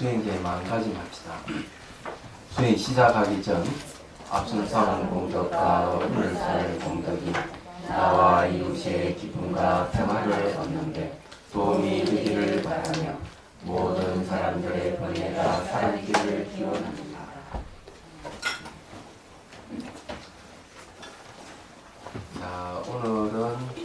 수행제 마음가짐 합시다. 수행 시작하기 전 앞순상 공덕과 오늘살 공덕이 나와 이웃의 기쁨과 평화를 얻는데 도움이 되기를 바라며 모든 사람들의 번뇌가 살기를 기원합니다. 자, 오늘은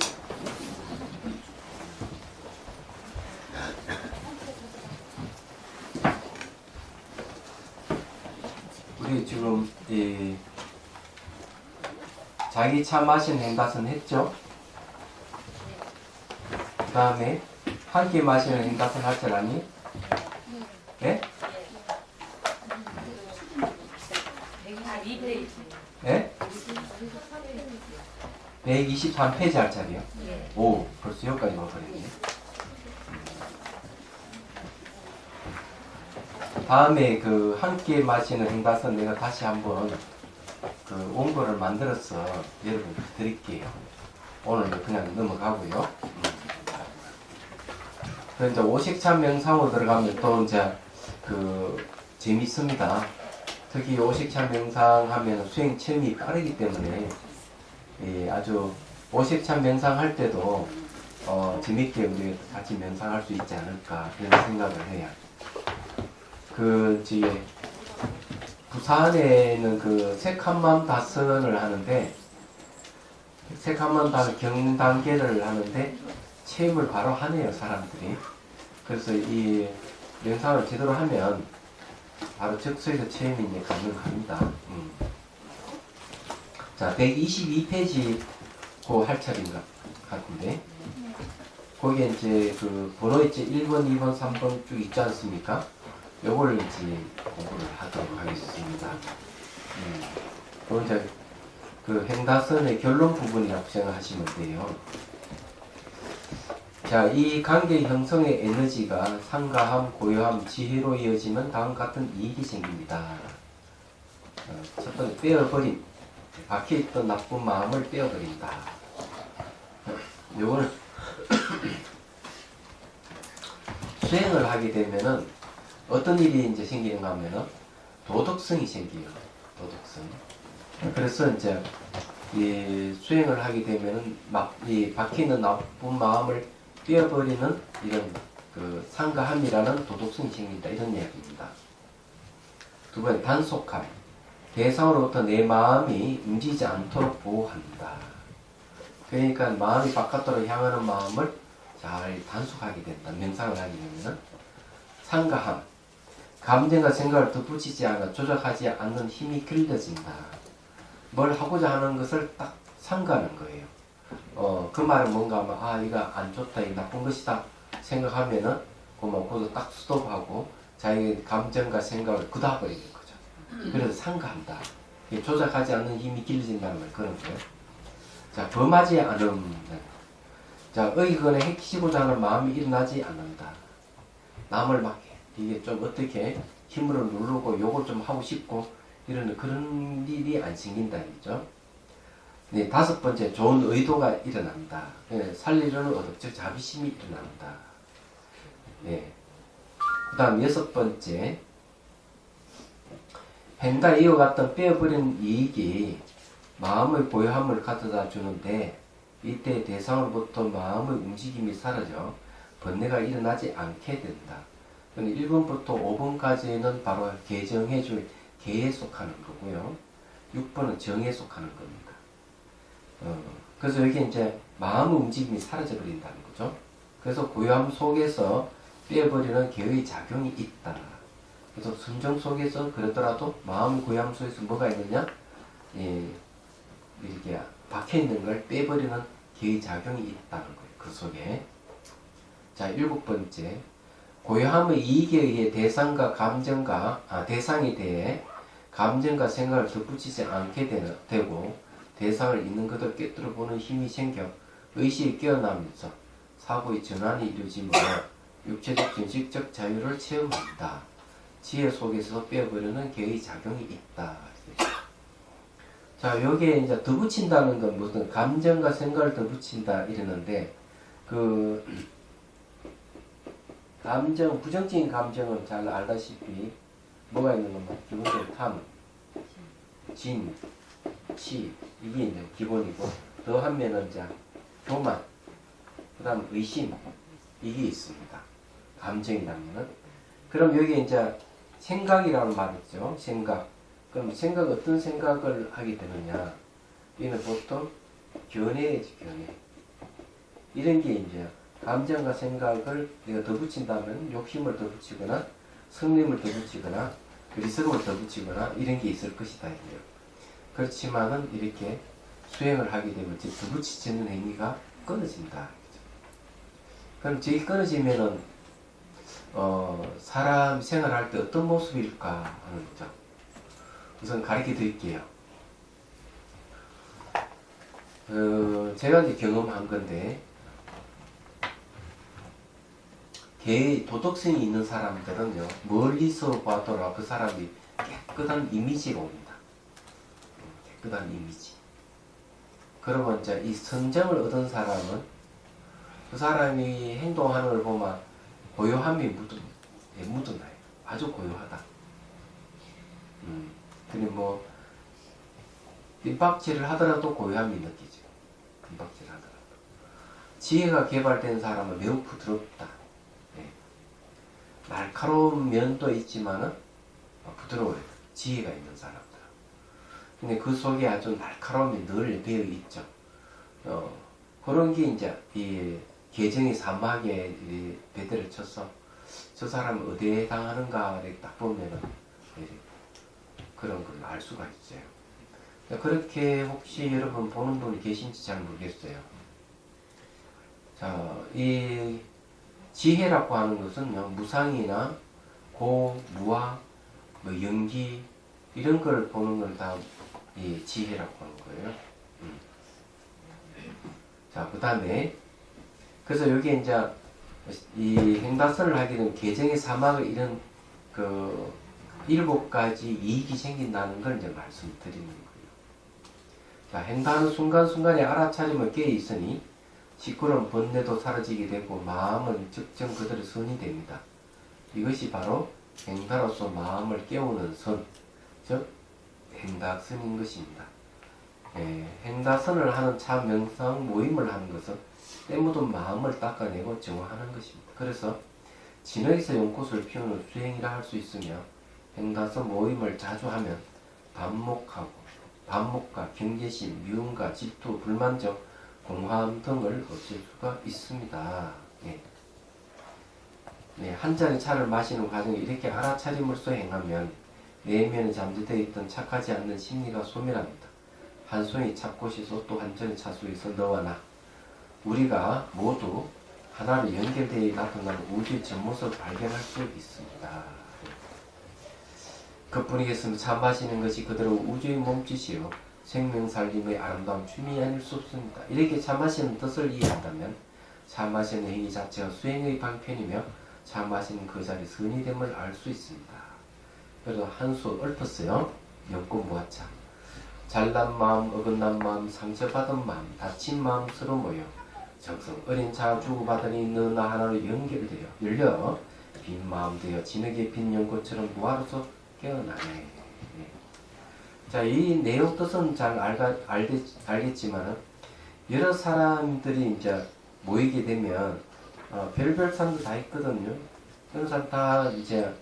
우리 지금 자기 차 마신 행가선 했죠? 그 다음에 함께 마시는 행가선 할 줄 아니? 예? 예? 123페이지 할 자리요? 오, 벌써 여기까지 와버렸네. 다음에 그 함께 마시는 행가선 내가 다시 한번 그 원고를 만들어서 여러분께 드릴게요. 오늘 그냥 넘어가고요. 그럼 이제 오식찬 명상으로 들어가면 또 이제 그 재밌습니다. 특히 오식찬 명상 하면 수행 체험이 빠르기 때문에 아주 오식찬 명상 할 때도 재밌게 우리 같이 명상할 수 있지 않을까 이런 생각을 해요. 그 뒤에 부산에는 그 색한맘 다선을 하는데 색한맘 다선 경단계를 하는데 체험을 바로 하네요, 사람들이. 그래서 이 명상을 제대로 하면 바로 즉석에서 체험이 이제 가능합니다. 자, 122페이지 그 할 차례인가 같은데 거기에 이제 그 번호 있지 1번, 2번, 3번 쭉 있지 않습니까? 요걸 이제 공부를 하도록 하겠습니다. 그럼 이제 그 행다선의 결론 부분이라고 생각하시면 돼요. 자, 이 관계 형성의 에너지가 상가함, 고요함, 지혜로 이어지면 다음 같은 이익이 생깁니다. 첫 번째, 빼어버림. 박혀있던 나쁜 마음을 빼어버린다. 요거는 수행을 하게 되면은 어떤 일이 이제 생기는가 하면은 도덕성이 생겨요. 도덕성. 그래서 이제 이 수행을 하게 되면은 이 박히는 나쁜 마음을 떼어버리는 이런 그 상가함이라는 도덕성이 생긴다. 이런 이야기입니다. 두 번째, 단속함. 대상으로부터 내 마음이 움직이지 않도록 보호한다. 그러니까 마음이 바깥으로 향하는 마음을 잘 단속하게 된다. 명상을 하게 되면은. 상가함. 감정과 생각을 덧붙이지 않아 조작하지 않는 힘이 길러진다. 뭘 하고자 하는 것을 딱 상가하는 거예요. 그 말은 뭔가 하면 이거 안 좋다, 이거 나쁜 것이다 생각하면은 그거 딱 스톱하고 자기 감정과 생각을 굳어버리는 거죠. 그래서 상가한다. 조작하지 않는 힘이 길러진다는 말 그런 거예요. 자, 범하지 않음. 자, 의거나 해치고자 하는 마음이 일어나지 않는다. 남을 막 이게 좀 어떻게 힘으로 누르고 요걸 좀 하고 싶고 이런 그런 일이 안 생긴다 이죠. 네, 다섯 번째, 좋은 의도가 일어난다. 네, 살리려는 의도, 즉 자비심이 일어난다. 네. 그 다음 여섯 번째, 행가 이어갔던 빼어버린 이익이 마음의 고요함을 가져다 주는데 이때 대상으로부터 마음의 움직임이 사라져 번뇌가 일어나지 않게 된다. 1번부터 5번까지는 바로 개정해줄 개에 속하는 거고요. 6번은 정에 속하는 겁니다. 그래서 여기 이제 마음의 움직임이 사라져 버린다는 거죠. 그래서 고요함 속에서 빼어버리는 개의 작용이 있다. 그래서 순정 속에서 그러더라도 마음의 고요함 속에서 뭐가 있느냐? 이렇게 박혀있는 걸 빼버리는 개의 작용이 있다는 거예요. 그 속에. 자, 7번째. 고요함의 이익에 의해 대상과 대상에 대해 감정과 생각을 덧붙이지 않게 되고 대상을 있는 그대로 꿰뚫어 보는 힘이 생겨 의식이 깨어나면서 사고의 전환이 이루어지며 육체적 정식적 자유를 체험한다. 지혜 속에서 빼어버리는 개의 작용이 있다. 자, 여기에 이제 덧붙인다는 건 무슨 감정과 생각을 덧붙인다 이러는데 감정, 부정적인 감정은 잘 알다시피 뭐가 있는 건가? 기본적으로 탐, 진, 치 이게 이제 기본이고 더 하면은 이제 교만, 그다음 의심 이게 있습니다. 감정이라면은 그럼 여기 이제 생각이라는 말 있죠. 생각. 그럼 생각 어떤 생각을 하게 되느냐? 이는 보통 견해지 견해. 이런 게 이제 감정과 생각을 내가 더 붙인다면 욕심을 더 붙이거나 성림을 더 붙이거나 그리스름을 더 붙이거나 이런 게 있을 것이다. 이래요. 그렇지만은 이렇게 수행을 하게 되면 이제 더 붙이지는 행위가 끊어진다. 그럼 저기 끊어지면은 사람 생활할 때 어떤 모습일까 하는 거죠. 우선 가르쳐 드릴게요. 제가 이제 경험한 건데 도덕성이 있는 사람들은요, 멀리서 봐도라 그 사람이 깨끗한 이미지가 옵니다. 깨끗한 이미지. 그러면 이제 이 성정을 얻은 사람은 그 사람이 행동하는 걸 보면 고요함이 묻어나요. 아주 고요하다. 근데 뭐, 뒷박질을 하더라도 고요함이 느끼죠. 뒷박질을 하더라도. 지혜가 개발된 사람은 매우 부드럽다. 날카로운 면도 있지만은 부드러워요. 지혜가 있는 사람들. 근데 그 속에 아주 날카로움이 늘 배어 있죠. 그런 게 이제 이 계정이 산막에 배들을 쳐서 저 사람은 어디에 해당하는가 딱 보면은 그런 걸 알 수가 있어요. 그렇게 혹시 여러분 보는 분이 계신지 잘 모르겠어요. 자, 이 지혜라고 하는 것은요, 무상이나 고, 무아, 뭐 연기 이런 걸 보는 걸 다 이 지혜라고 하는 거예요. 자, 그 다음에 그래서 여기 이제 이 행다선을 하게 되면 계정의 사막을 이런 그 7가지 이익이 생긴다는 걸 이제 말씀드리는 거예요. 자, 행다는 순간순간에 알아차림을 깨어 있으니 시끄러운 번뇌도 사라지게 되고 마음은 적정 그대로 선이 됩니다. 이것이 바로 행다로서 마음을 깨우는 선, 즉 행다선인 것입니다. 행다선을 하는 차 명상 모임을 하는 것은 때 묻은 마음을 닦아내고 정화하는 것입니다. 그래서 진흙에서 연꽃을 피우는 수행이라 할 수 있으며 행다선 모임을 자주 하면 반목과 경계심, 미움과 질투, 불만족, 공허함 등을 없앨 수가 있습니다. 한 잔의 차를 마시는 과정에 이렇게 알아차림으로써 행하면 내면에 잠재되어 있던 착하지 않는 심리가 소멸합니다. 한 송이 찻꽃에서 또 한 잔의 차 속에서 너와 나, 우리가 모두 하나로 연결되어 나타나는 우주의 전모습을 발견할 수 있습니다. 그뿐이겠으면 차 마시는 것이 그대로 우주의 몸짓이요 생명살림의 아름다운 춤이 아닐 수 없습니다. 이렇게 차 마시는 뜻을 이해한다면 차 마시는 행위 자체가 수행의 방편이며 차 마시는 그 자리 선이 됨을 알 수 있습니다. 그래서 한수 읊었어요. 연꽃무화차. 잘난 마음, 어긋난 마음, 상처받은 마음, 다친 마음 서로 모여 정성 어린 자 주고받으니 너나 하나로 연결되어 열려 빈 마음 되어 진흙에 빈 연꽃처럼 무화로서 깨어나네. 자, 이 내용 뜻은 잘 알겠지만은 여러 사람들이 이제 모이게 되면 별별 사람도 다 있거든요. 그런 사람 다 이제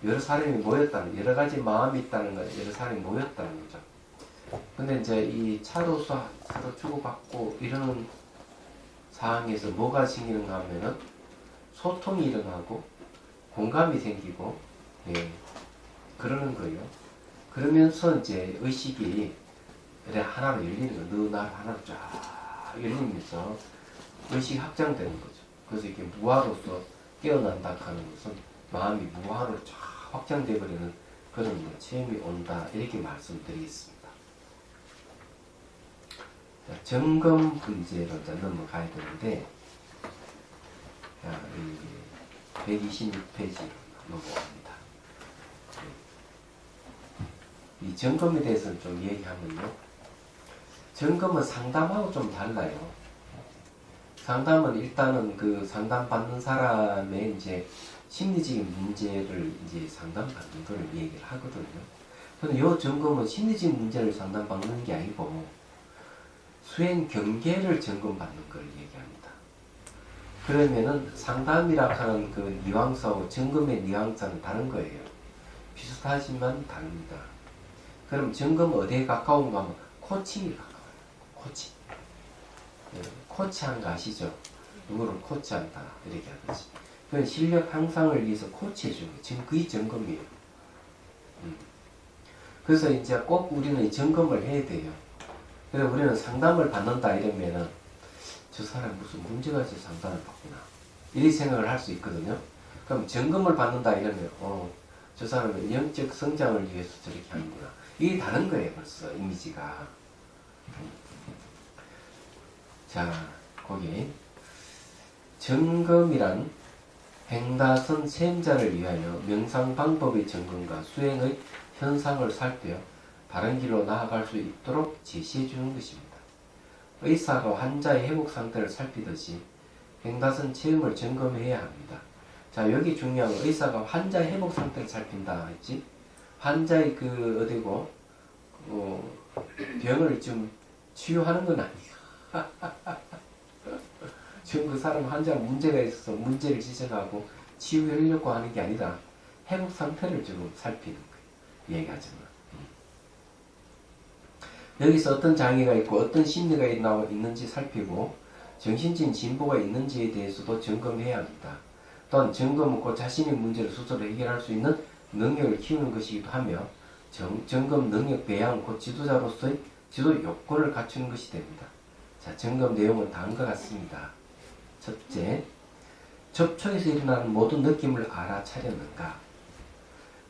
여러 사람이 모였다는, 여러 가지 마음이 있다는 거예요. 여러 사람이 모였다는 거죠. 근데 이제 이 차로서 서로 주고받고 이러는 상황에서 뭐가 생기는가 하면은 소통이 일어나고 공감이 생기고, 그러는 거예요. 그러면서 이제 의식이 그래 하나로 열리는 거예요. 너, 나 하나로 쫙 열리면서 의식이 확장되는 거죠. 그래서 이렇게 무화로서 깨어난다 하는 것은 마음이 무화로 쫙 확장되어 버리는 그런 체험이 온다. 이렇게 말씀드리겠습니다. 자, 점검 문제로 이제 넘어가야 되는데, 자, 126페이지 넘어갑니다. 이 점검에 대해서는 좀 얘기하면요. 점검은 상담하고 좀 달라요. 상담은 일단은 그 상담받는 사람의 이제 심리적인 문제를 이제 상담받는 걸 얘기를 하거든요. 근데 이 점검은 심리적인 문제를 상담받는 게 아니고 수행 경계를 점검받는 걸 얘기합니다. 그러면은 상담이라 하는 그 뉘앙스하고 점검의 뉘앙스는 다른 거예요. 비슷하지만 다릅니다. 그럼 점검 어디에 가까운가 하면 코칭이 가까워요. 코칭. 네, 코치한 거 아시죠? 누구를 코치한다 이렇게 하듯이. 그 실력 향상을 위해서 코치해주는 거예요. 지금 그게 점검이에요. 그래서 이제 꼭 우리는 이 점검을 해야 돼요. 그래서 우리는 상담을 받는다 이러면은 저 사람 무슨 문제가 있어서 상담을 받구나 이렇게 생각을 할 수 있거든요. 그럼 점검을 받는다 이러면 저 사람은 영적 성장을 위해서 저렇게 하는구나. 이게 다른 거예요. 벌써 이미지가. 자, 거기 점검이란 행다선 체험자를 위하여 명상 방법의 점검과 수행의 현상을 살펴 바른 길로 나아갈 수 있도록 제시해 주는 것입니다. 의사가 환자의 회복 상태를 살피듯이 행다선 체험을 점검해야 합니다. 자, 여기 중요한 건 의사가 환자의 회복 상태를 살핀다 했지. 환자의 그 어디고 병을 좀 치유하는 건 아니야. 지금 그 사람 환자가 문제가 있어서 문제를 지적하고 치유하려고 하는 게 아니라 회복 상태를 좀 살피는 거예요. 얘기하지만. 여기서 어떤 장애가 있고 어떤 심리가 있는지 살피고 정신적인 진보가 있는지에 대해서도 점검해야 합니다. 또한 점검은 곧 자신의 문제를 스스로 해결할 수 있는 능력을 키우는 것이기도 하며 점검 능력 배양 곧 지도자로서의 지도 요건을 갖추는 것이 됩니다. 자, 점검 내용은 다음과 같습니다. 첫째, 접촉에서 일어나는 모든 느낌을 알아차렸는가?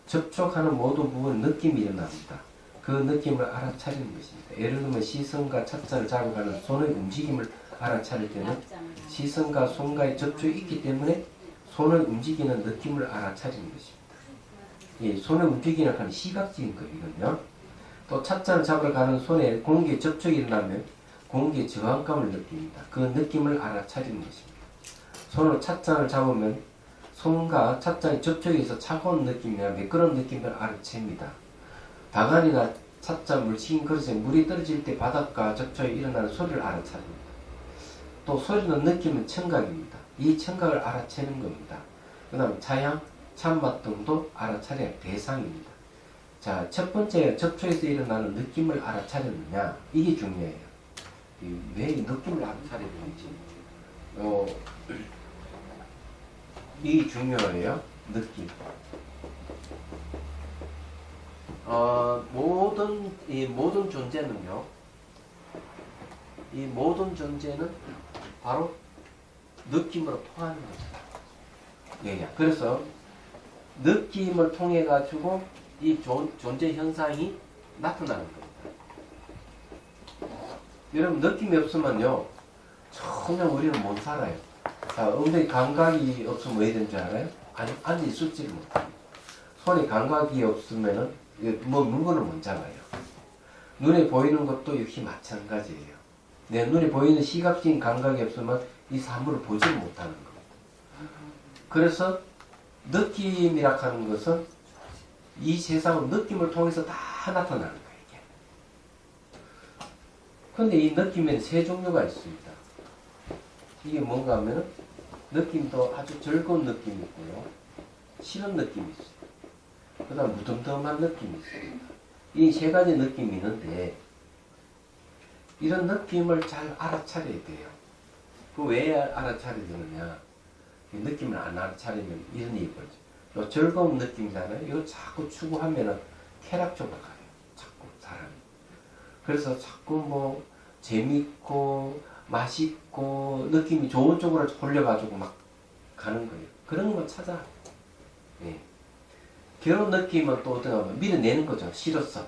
접촉하는 모든 부분 느낌이 일어납니다. 그 느낌을 알아차리는 것입니다. 예를 들면 시선과 찻잔을 잡아가는 손의 움직임을 알아차릴 때는 시선과 손과의 접촉이 있기 때문에 손을 움직이는 느낌을 알아차리는 것입니다. 예, 손을 움직이는 건 시각적인 거거든요. 또 찻잔을 잡으러 가는 손에 공기의 접촉이 일어나면 공기의 저항감을 느낍니다. 그 느낌을 알아차리는 것입니다. 손으로 찻잔을 잡으면 손과 찻잔의 접촉에서 차가운 느낌이나 매끄러운 느낌을 알아챕니다. 바간이나 찻잔 물치긴 그릇에 물이 떨어질 때 바닥과 접촉에 일어나는 소리를 알아차립니다. 또 소리는 느끼는 청각입니다. 이 청각을 알아채는 겁니다. 그 다음 차향, 참맛 등도 알아차려야 할 대상입니다. 자, 첫 번째 접촉에서 일어나는 느낌을 알아차렸느냐, 이게 중요해요. 왜 이 느낌을 알아차려야 되는지 이게 중요해요. 느낌. 모든 존재는요, 이 모든 존재는 바로 느낌으로 통하는 거죠. 예, 그래서 느낌을 통해 가지고 이 존재 현상이 나타나는 겁니다. 여러분, 느낌이 없으면요, 전혀 우리는 못 살아요. 자, 엉덩이 감각이 없으면 왜 되는 줄 알아요? 앉아 있을지를 못합니다. 손에 감각이 없으면은 뭐 물건을 못 잡아요. 눈에 보이는 것도 역시 마찬가지예요. 내 눈에 보이는 시각적인 감각이 없으면 이 사물을 보지 못하는 겁니다. 그래서 느낌이라 하는 것은 이 세상은 느낌을 통해서 다 나타나는 거예요. 이게. 근데 이 느낌에는 세 종류가 있습니다. 이게 뭔가 하면 느낌도 아주 즐거운 느낌이 있고요. 싫은 느낌이 있어요. 그 다음 무덤덤한 느낌이 있습니다. 이 세 가지 느낌이 있는데 이런 느낌을 잘 알아차려야 돼요. 그 왜 알아차려야 되느냐? 이 느낌을 안 알아차리면 이런 일이 벌어져요. 요 즐거운 느낌이잖아요. 이거 자꾸 추구하면은 쾌락 쪽으로 가요. 자꾸 사람이. 그래서 자꾸 뭐 재밌고 맛있고 느낌이 좋은 쪽으로 돌려가지고 막 가는 거예요. 그런 거 찾아. 예. 그런 느낌은 또 어떻게 하면 밀어내는 거죠. 싫었어.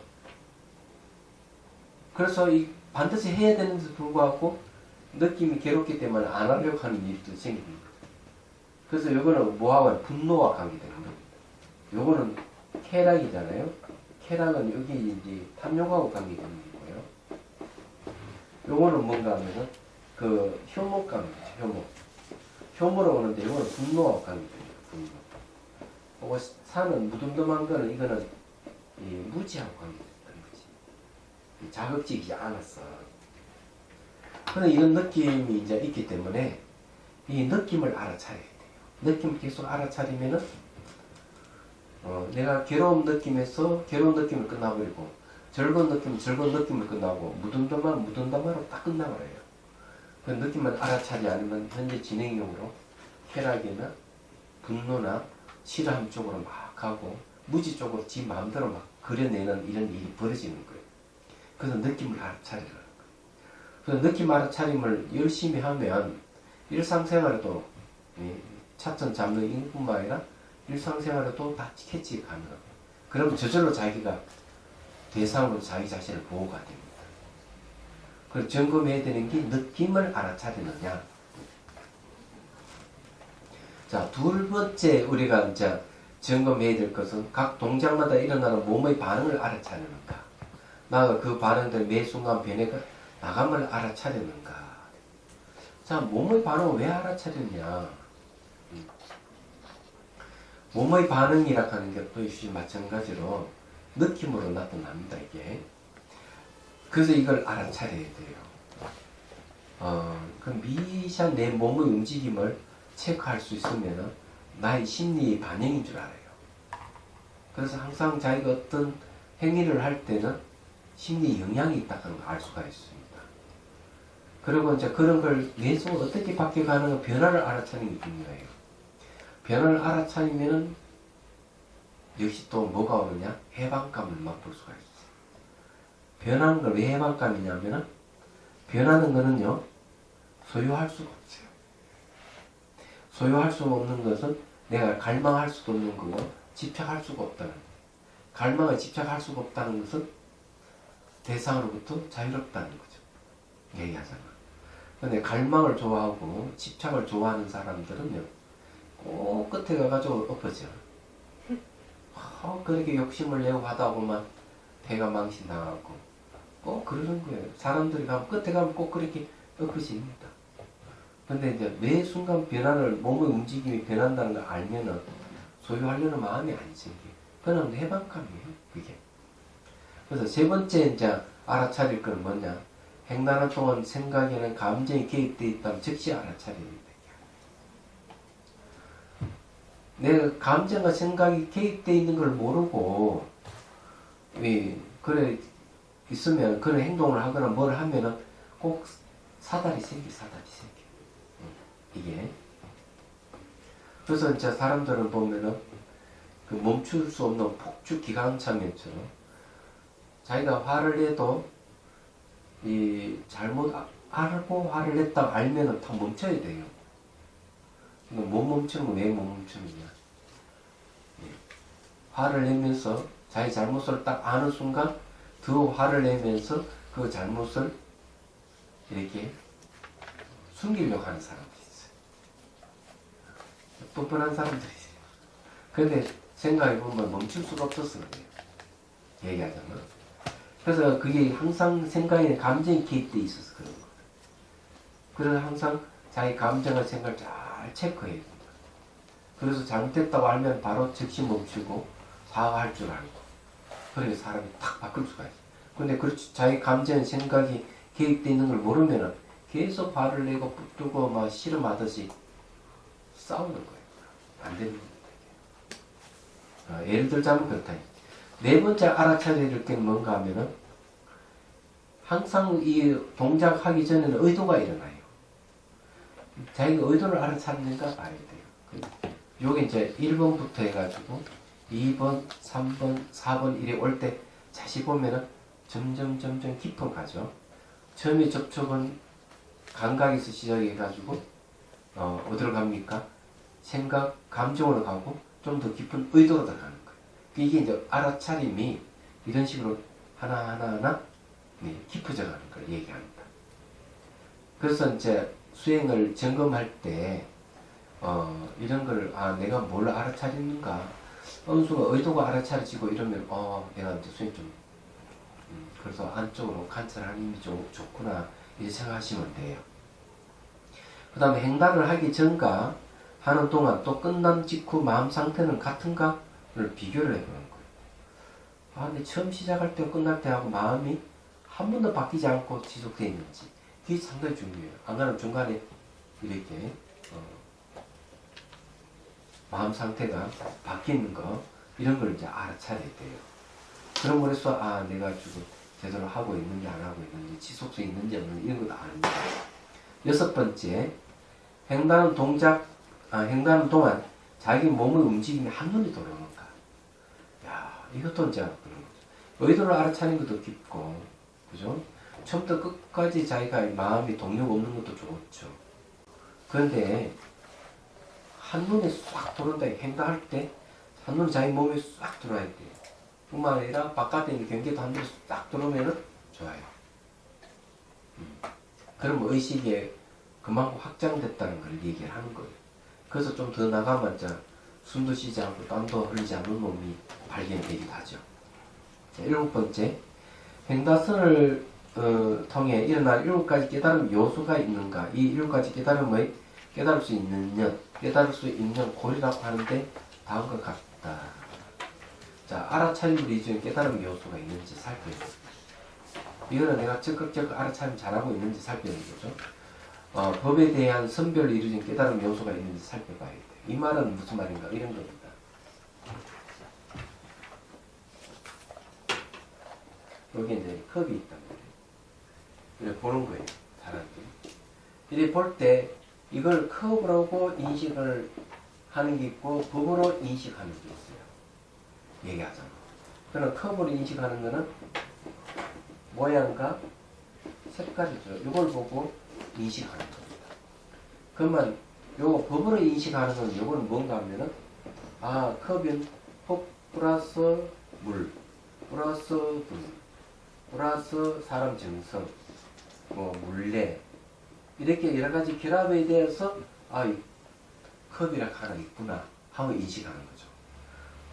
그래서 반드시 해야 되는데도 불구하고 느낌이 괴롭기 때문에 안 하려고 하는 일도 생기는 거죠. 그래서 이거는 뭐하고 분노와 관계되는 겁니다. 요거는 쾌락이잖아요. 쾌락은 여기 이제 탐욕하고 관계되는 거고요. 요거는 뭔가 하면은 그 효목감이죠. 효모로 오는데 이거는 분노와 관계돼요. 분노. 그리고 산은 무덤덤한 거는 이거는 이 무지하고 관계된다는 거지. 자극적이지 않았어. 그런 이런 느낌이 이제 있기 때문에 이 느낌을 알아차려야 돼요. 느낌을 계속 알아차리면은 내가 괴로운 느낌에서 괴로운 느낌을 끝나버리고 즐거운 느낌 즐거운 느낌을 끝나고 무덤덤하로 딱 끝나버려요. 그 느낌을 알아차리지 않으면 현재 진행형으로 쾌락이나 분노나 싫어함 쪽으로 막 가고 무지 쪽으로 지 마음대로 막 그려내는 이런 일이 벌어지는 거예요. 그래서 느낌을 알아차리라는 거예요. 그래서 느낌 알아차림을 열심히 하면 일상생활에도 차츰 잡는 인뿐만 아니라 일상생활에도 다 캐치 가능하고 그러면 저절로 자기가 대상으로 자기 자신을 보호가 됩니다. 그래서 점검해야 되는 게 느낌을 알아차리느냐. 자, 둘 번째 우리가 이제 점검해야 될 것은 각 동작마다 일어나는 몸의 반응을 알아차리는가. 나가 그 반응들 매 순간 변해가 나감을 알아차리는가. 자, 몸의 반응을 왜 알아차리느냐. 몸의 반응이라 하는 것도 역시 마찬가지로 느낌으로 나타납니다, 이게. 그래서 이걸 알아차려야 돼요. 그 미시한 내 몸의 움직임을 체크할 수 있으면 나의 심리 반영인 줄 알아요. 그래서 항상 자기가 어떤 행위를 할 때는 심리 영향이 있다는 걸 알 수가 있습니다. 그리고 이제 그런 걸 내속 어떻게 바뀌어가는 변화를 알아차리는 게 중요해요. 변화를 알아차리면 역시 또 뭐가 오느냐? 해방감을 맛볼 수가 있어요. 변하는 걸 왜 해방감이냐면은 변하는 거는요 소유할 수가 없어요. 소유할 수 없는 것은 내가 갈망할 수도 없는 거고 집착할 수가 없다는 거예요. 갈망에 집착할 수가 없다는 것은 대상으로부터 자유롭다는 거죠. 얘기하잖아. 근데 갈망을 좋아하고 집착을 좋아하는 사람들은요 꼭 끝에 가가지고 엎어져. 그렇게 욕심을 내고 하다 보면 배가 망신당하고 꼭 그러는 거예요. 사람들이 가면 끝에 가면 꼭 그렇게 엎어집니다. 근데 이제 매 순간 변화를 몸의 움직임이 변한다는 걸 알면은 소유하려는 마음이 안 생겨요. 그건 해방감이에요. 그게. 그래서 세 번째 이제 알아차릴 건 뭐냐? 행나라 동안 생각에는 감정이 개입되어 있다면 즉시 알아차립니다. 내가 감정과 생각이 개입되어 있는 걸 모르고 그래 있으면 그런 행동을 하거나 뭘 하면은 꼭 사달이 생겨. 이게. 그래서 이제 사람들을 보면은 그 멈출 수 없는 폭주 기관차면처럼 자기가 화를 내도 잘못 알고 화를 냈다고 알면은 다 멈춰야 돼요. 못 멈추는 건 왜 못 멈추느냐. 화를 내면서 자기 잘못을 딱 아는 순간 더 화를 내면서 그 잘못을 이렇게 숨기려고 하는 사람들이 있어요. 뻔뻔한 사람들이세요. 근데 생각해보면 멈출 수가 없어서 그래요. 얘기하자면. 그래서 그게 항상 생각에 감정이 개입되어 있어서 그런 거예요. 그래서 항상 자기 감정과 생각을 잘 체크해야 된다. 그래서 잘못됐다고 알면 바로 즉시 멈추고 사과할 줄 알고 그래야 사람이 탁 바꿀 수가 있어요. 근데 그렇지 자기 감정, 생각이 개입되어 있는 걸 모르면은 계속 화를 내고 붙들고 막 씨름하듯이 싸우는 거예요. 안 되는 겁니다. 예를 들자면 그렇다. 네 번째 알아차려야 될 게 뭔가 하면은 항상 이 동작하기 전에는 의도가 일어나요. 자기가 의도를 알아차리는가 봐야 돼요. 요게 이제 1번부터 해가지고 2번, 3번, 4번 이래 올 때 다시 보면은 점점 깊어 가죠. 처음에 접촉은 감각에서 시작해가지고 어디로 갑니까? 생각, 감정으로 가고 좀 더 깊은 의도로 들어가는 거예요. 이게 이제 알아차림이 이런 식으로 하나하나 깊어져 가는 걸 얘기합니다. 그래서 이제 수행을 점검할 때 이런 걸 내가 뭘 알아차리는가 어느 순간 의도가 알아차려지고 이러면 내가 이제 수행 좀 그래서 안쪽으로 관찰하는 힘이 좋구나 이렇게 생각하시면 돼요. 그 다음에 행단을 하기 전과 하는 동안 또 끝난 직후 마음 상태는 같은가를 비교를 해보는 거예요. 아, 근데 처음 시작할 때와 끝날 때하고 마음이 한 번도 바뀌지 않고 지속되어 있는지, 그게 상당히 중요해요. 안 그러면 중간에 이렇게 마음 상태가 바뀌는 거, 이런 걸 이제 알아차려야 돼요. 그럼으로 해서 아, 내가 지금 제대로 하고 있는지 안 하고 있는지, 지속성이 있는지 없는지 이런 것도 아는 거예요. 여섯 번째, 행단은 행단은 동안 자기 몸의 움직임이 한눈에 들어오는가. 야, 이것도 이제 그런 거죠. 의도를 알아차리는 것도 깊고, 그죠? 처음부터 끝까지 자기가 마음이 동력 없는 것도 좋죠. 그런데 한눈에 싹 들어온다. 행동할 때 한눈에 자기 몸에 싹 들어와야 돼요. 뿐만 아니라 바깥에 있는 경계도 한눈에 싹 들어오면 좋아요. 그럼 의식에 그만큼 확장됐다는 걸 얘기를 하는 거예요. 그래서 좀 더 나가면 숨도 쉬지 않고 땀도 흘리지 않는 몸이 발견되기도 하죠. 자, 일곱 번째, 행다선을 통해 일어날 일곱 가지 깨달음 요소가 있는가. 이 일곱 가지 깨달음의 깨달을 수 있는 고리라고 하는데 다음과 같다. 자, 알아차림으로 이루어진 깨달음 요소가 있는지 살펴야 됩니다. 이거는 내가 적극적으로 알아차림 잘하고 있는지 살펴야 되죠. 법에 대한 선별로 이루어진 깨달음 요소가 있는지 살펴봐야 돼요. 이 말은 무슨 말인가? 이런 겁니다. 여기 이제 컵이 있단 말이에요. 이렇게 보는 거예요. 사람들이. 이렇게 볼 때 이걸 컵으로 인식을 하는 게 있고 법으로 인식하는 게 있어요. 얘기하자면. 그럼 컵으로 인식하는 거는 모양과 색깔이죠. 이걸 보고 인식하는 겁니다. 그러면 요 법으로 인식하는 건 요거는 뭔가 하면은 아, 컵은 폭 플러스 물 플러스 불 플러스 사람 정성 뭐 물레 이렇게 여러 가지 결합에 대해서 아, 이 컵이라 하나 있구나 하고 인식하는 거죠.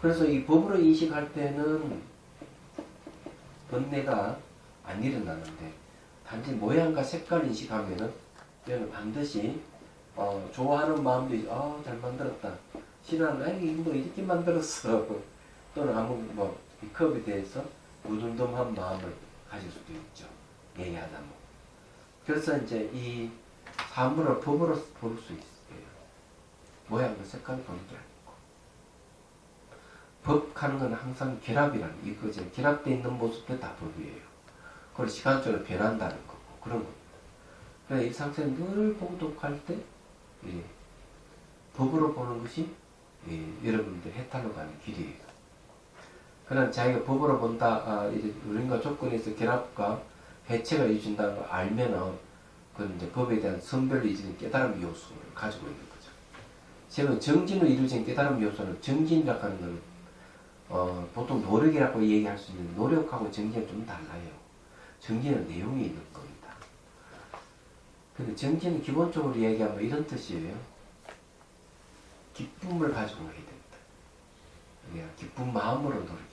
그래서 이 법으로 인식할 때는 번뇌가 안 일어나는데 단지 모양과 색깔 인식하면은 얘는 반드시 좋아하는 마음도 잘 만들었다. 싫어하는 아니 뭐 이렇게 만들었어. 또는 아무 이 컵에 대해서 무덤덤한 마음을 가질 수도 있죠. 얘기하자면. 그래서 이제 이 사물을 법으로 볼 수 있어요. 모양과 색깔을 보는 게 아니고. 법하는 건 항상 결합이라는 이거죠. 결합되어 있는 모습도 다 법이에요. 그리고 시간적으로 변한다는 거고 그런 겁니다. 그래서 이 상태를 늘 보고 독할 때 법으로 보는 것이 여러분들 해탈로 가는 길이에요. 그런 자기가 법으로 본다, 이제 우리가 조건에서 결합과 해체가 이루어진다는 걸 알면은 그건 이제 법에 대한 선별로 이루어진 깨달음 요소를 가지고 있는 거죠. 제가 정진으로 이루어진 깨달음 요소는 정진이라고 하는 건 보통 노력이라고 얘기할 수 있는 노력하고 정진은 좀 달라요. 정진은 내용이 있는 겁니다. 근데 정진은 기본적으로 얘기하면 이런 뜻이에요. 기쁨을 가지고 해야 된다. 그냥 기쁜 마음으로 노력해야 된다.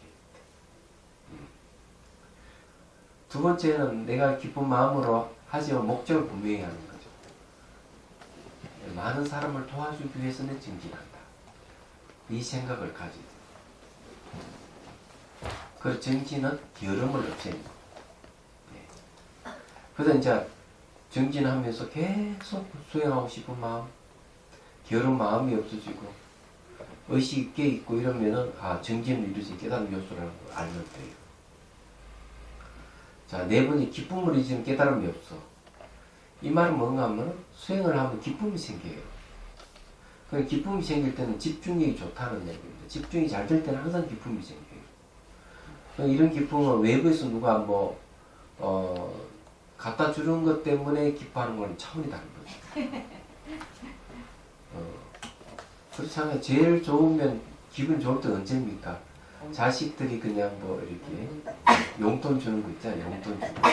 두 번째는 내가 기쁜 마음으로 하지만 목적을 분명히 하는 거죠. 많은 사람을 도와주기 위해서는 정진한다. 이 생각을 가지고 그 정진은 게으름을 없애는 거예요. 그래서 이제 정진하면서 계속 수행하고 싶은 마음, 게으른 마음이 없어지고 의식이 깨있고 이러면은 정진을 이루어진 깨달음 요소라는 걸 알면 돼요. 자, 네 번째 기쁨을 이루어진 깨달음이 없어. 이 말은 뭔가 하면 수행을 하면 기쁨이 생겨요. 그 기쁨이 생길 때는 집중력이 좋다는 얘기입니다. 집중이 잘 될 때는 항상 기쁨이 생겨요. 이런 기쁨은 외부에서 누가 갖다 주는 것 때문에 기뻐하는 건 차원이 다른 거죠. 그렇잖아요. 제일 좋으면 기분 좋을 때 언제입니까? 자식들이 그냥 이렇게 용돈 주는 거 있잖아요. 용돈 주는 거.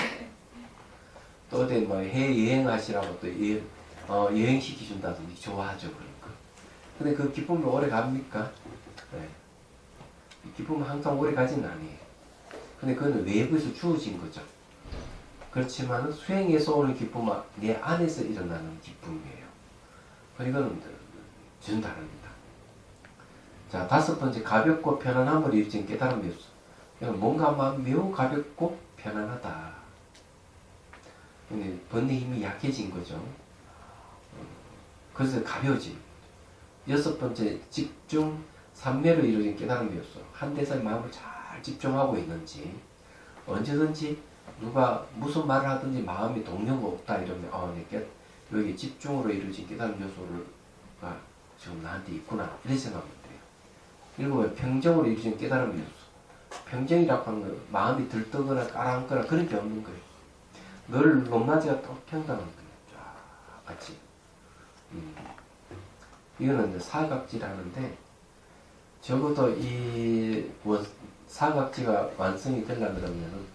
또 어디 해외 여행하시라고 또 여행시켜준다든지 좋아하죠. 그런 거. 근데 그 기쁨이 오래 갑니까? 네. 기쁨은 항상 오래 가지는 않아요. 근데 그건 외부에서 주어진 거죠. 그렇지만 수행에서 오는 기쁨은 내 안에서 일어나는 기쁨이에요. 이거는 전혀 다릅니다. 자, 다섯 번째, 가볍고 편안함을 이루어진 깨달음이 없어. 이건 뭔가 매우 가볍고 편안하다. 근데 번뇌 힘이 약해진 거죠. 그래서 가벼워짐. 여섯 번째, 집중 삼매로 이루어진 깨달음이 없어. 한 대사의 마음을 잘 집중하고 있는지, 언제든지 누가 무슨 말을 하든지 마음이 동요가 없다 이러면 여기 집중으로 이루어진 깨달음 요소가 지금 나한테 있구나 이렇게 생각하면 돼요. 일곱에 평정으로 이루어진 깨달음이 없어. 평정이라고 하는 건 마음이 들뜨거나 가라앉거나 그런 게 없는 거예요. 늘 높낮이가 딱 평등한 거예요. 쫙 같이. 이거는 이제 사각지라는데, 적어도 이 사각지가 완성이 되려 그러면은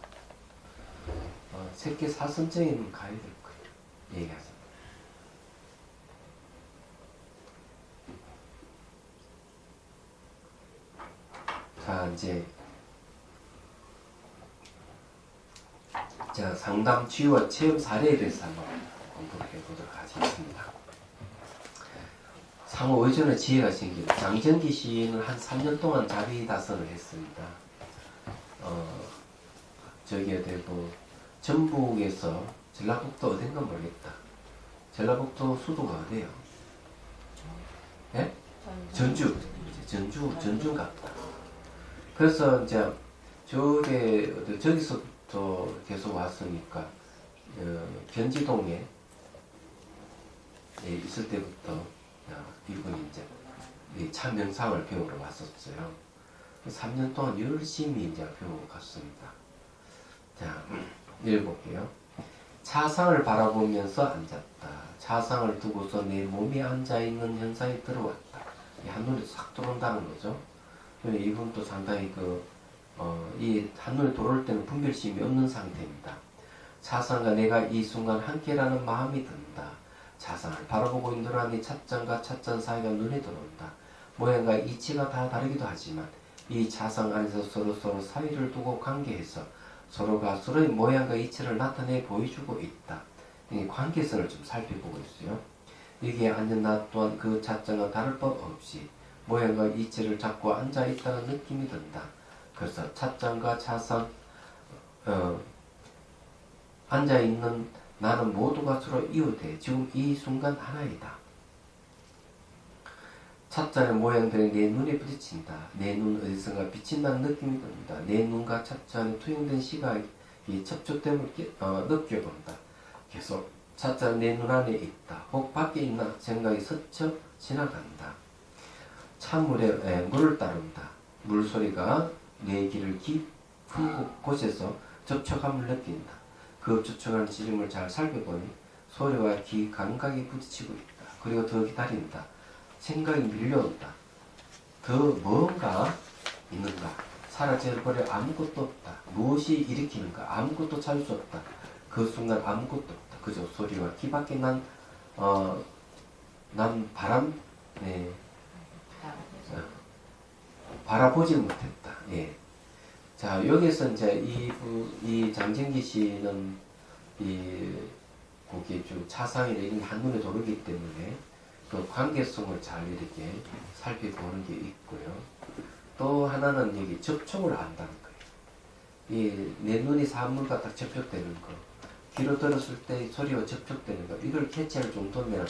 새끼 사선정에는 가야 될 거예요. 얘기하자. 자, 이제 상담 치유와 체험 사례에 대해서 한번 공부를 해보도록 하겠습니다. 상호 의존의 지혜가 생긴 장정기 시인은 한 3년 동안 자비다선을 했습니다. 저기에 대고 전북에서 전라북도 어딘가 모르겠다. 전라북도 수도가 어디예요? 예? 전주 같다. 그래서 이제 저기서부터 계속 왔으니까 견지동에 있을 때부터 이분이 이제 차명상을 배우러 왔었어요. 3년 동안 열심히 이제 배우고 갔습니다. 자, 읽어볼게요. 차상을 바라보면서 앉았다. 차상을 두고서 내 몸이 앉아있는 현상이 들어왔다. 이 한눈에 싹 들어온다는 거죠. 이분도 상당히 이 한눈에 들어올 때는 분별심이 없는 상태입니다. 차상과 내가 이 순간 함께라는 마음이 든다. 차상을 바라보고 있노라니 찻잔과 찻잔 사이가 눈에 들어온다. 모양과 이치가 다 다르기도 하지만 이 차상 안에서 서로 사이를 두고 관계해서 서로가 서로의 모양과 이치를 나타내 보여주고 있다. 이 관계성을 좀 살펴보고 있어요. 여기에 앉은 나 또한 그 찻잔과 다를 바 없이 모양과 이치를 잡고 앉아 있다는 느낌이 든다. 그래서 찻잔과 차상 앉아 있는 나는 모두가 서로 이웃해 지금 이 순간 하나이다. 찻잔의 모양들이 내 눈에 부딪힌다. 내 눈 어디선가 비친다는 느낌이 든다. 내 눈과 찻잔의 투영된 시각이 접촉됨을 느껴본다. 계속 찻잔 내 눈 안에 있다. 혹 밖에 있나 생각이 스쳐 지나간다. 찬물에 물을 따른다. 물소리가 내 귀를 깊은 곳에서 접촉함을 느낀다. 그 접촉하는 지름을 잘 살펴보니 소리와 귀 감각이 부딪히고 있다. 그리고 더 기다린다. 생각이 밀려온다. 더 뭔가 있는가? 사라져버려 아무것도 없다. 무엇이 일으키는가? 아무것도 찾을 수 없다. 그 순간 아무것도 없다. 그저 소리와 귀밖에 난 바람, 바라보지 못했다. 예. 자, 여기서 이제 이 장정기 씨는 거기에 좀 차상이나 이런 게 한눈에 들어오기 때문에 그 관계성을 잘 이렇게 살펴보는 게 있고요. 또 하나는 여기 접촉을 안다는 거예요. 내 눈이 사물과 딱 접촉되는 거, 귀로 들었을 때 소리와 접촉되는 거, 이걸 캐치할 정도면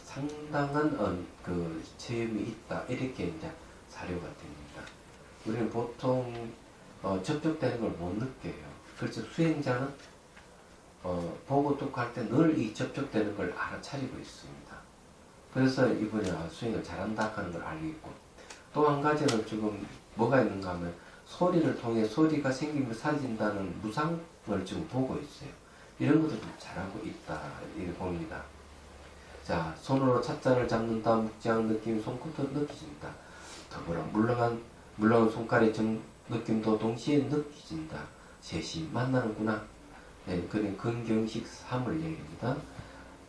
상당한 그 체험이 있다. 이렇게 이제 사료가 됩니다. 우리는 보통 접촉되는 걸 못 느껴요. 그래서 수행자는 보고 듣고 할 때 늘 이 접촉되는 걸 알아차리고 있습니다. 그래서 이분이 수행을 잘한다 하는 걸 알고 있고, 또 한 가지는 지금 뭐가 있는가 하면 소리를 통해 소리가 생기면 사라진다는 무상을 지금 보고 있어요. 이런 것도 좀 잘하고 있다 이렇게 봅니다. 자, 손으로 찻잔을 잡는다. 묵지한 느낌이 손끝도 느껴진다. 더불어 물렁한 손가락의 느낌도 동시에 느껴진다. 셋이 만나는구나. 네, 그런 근경식 3을 얘기합니다.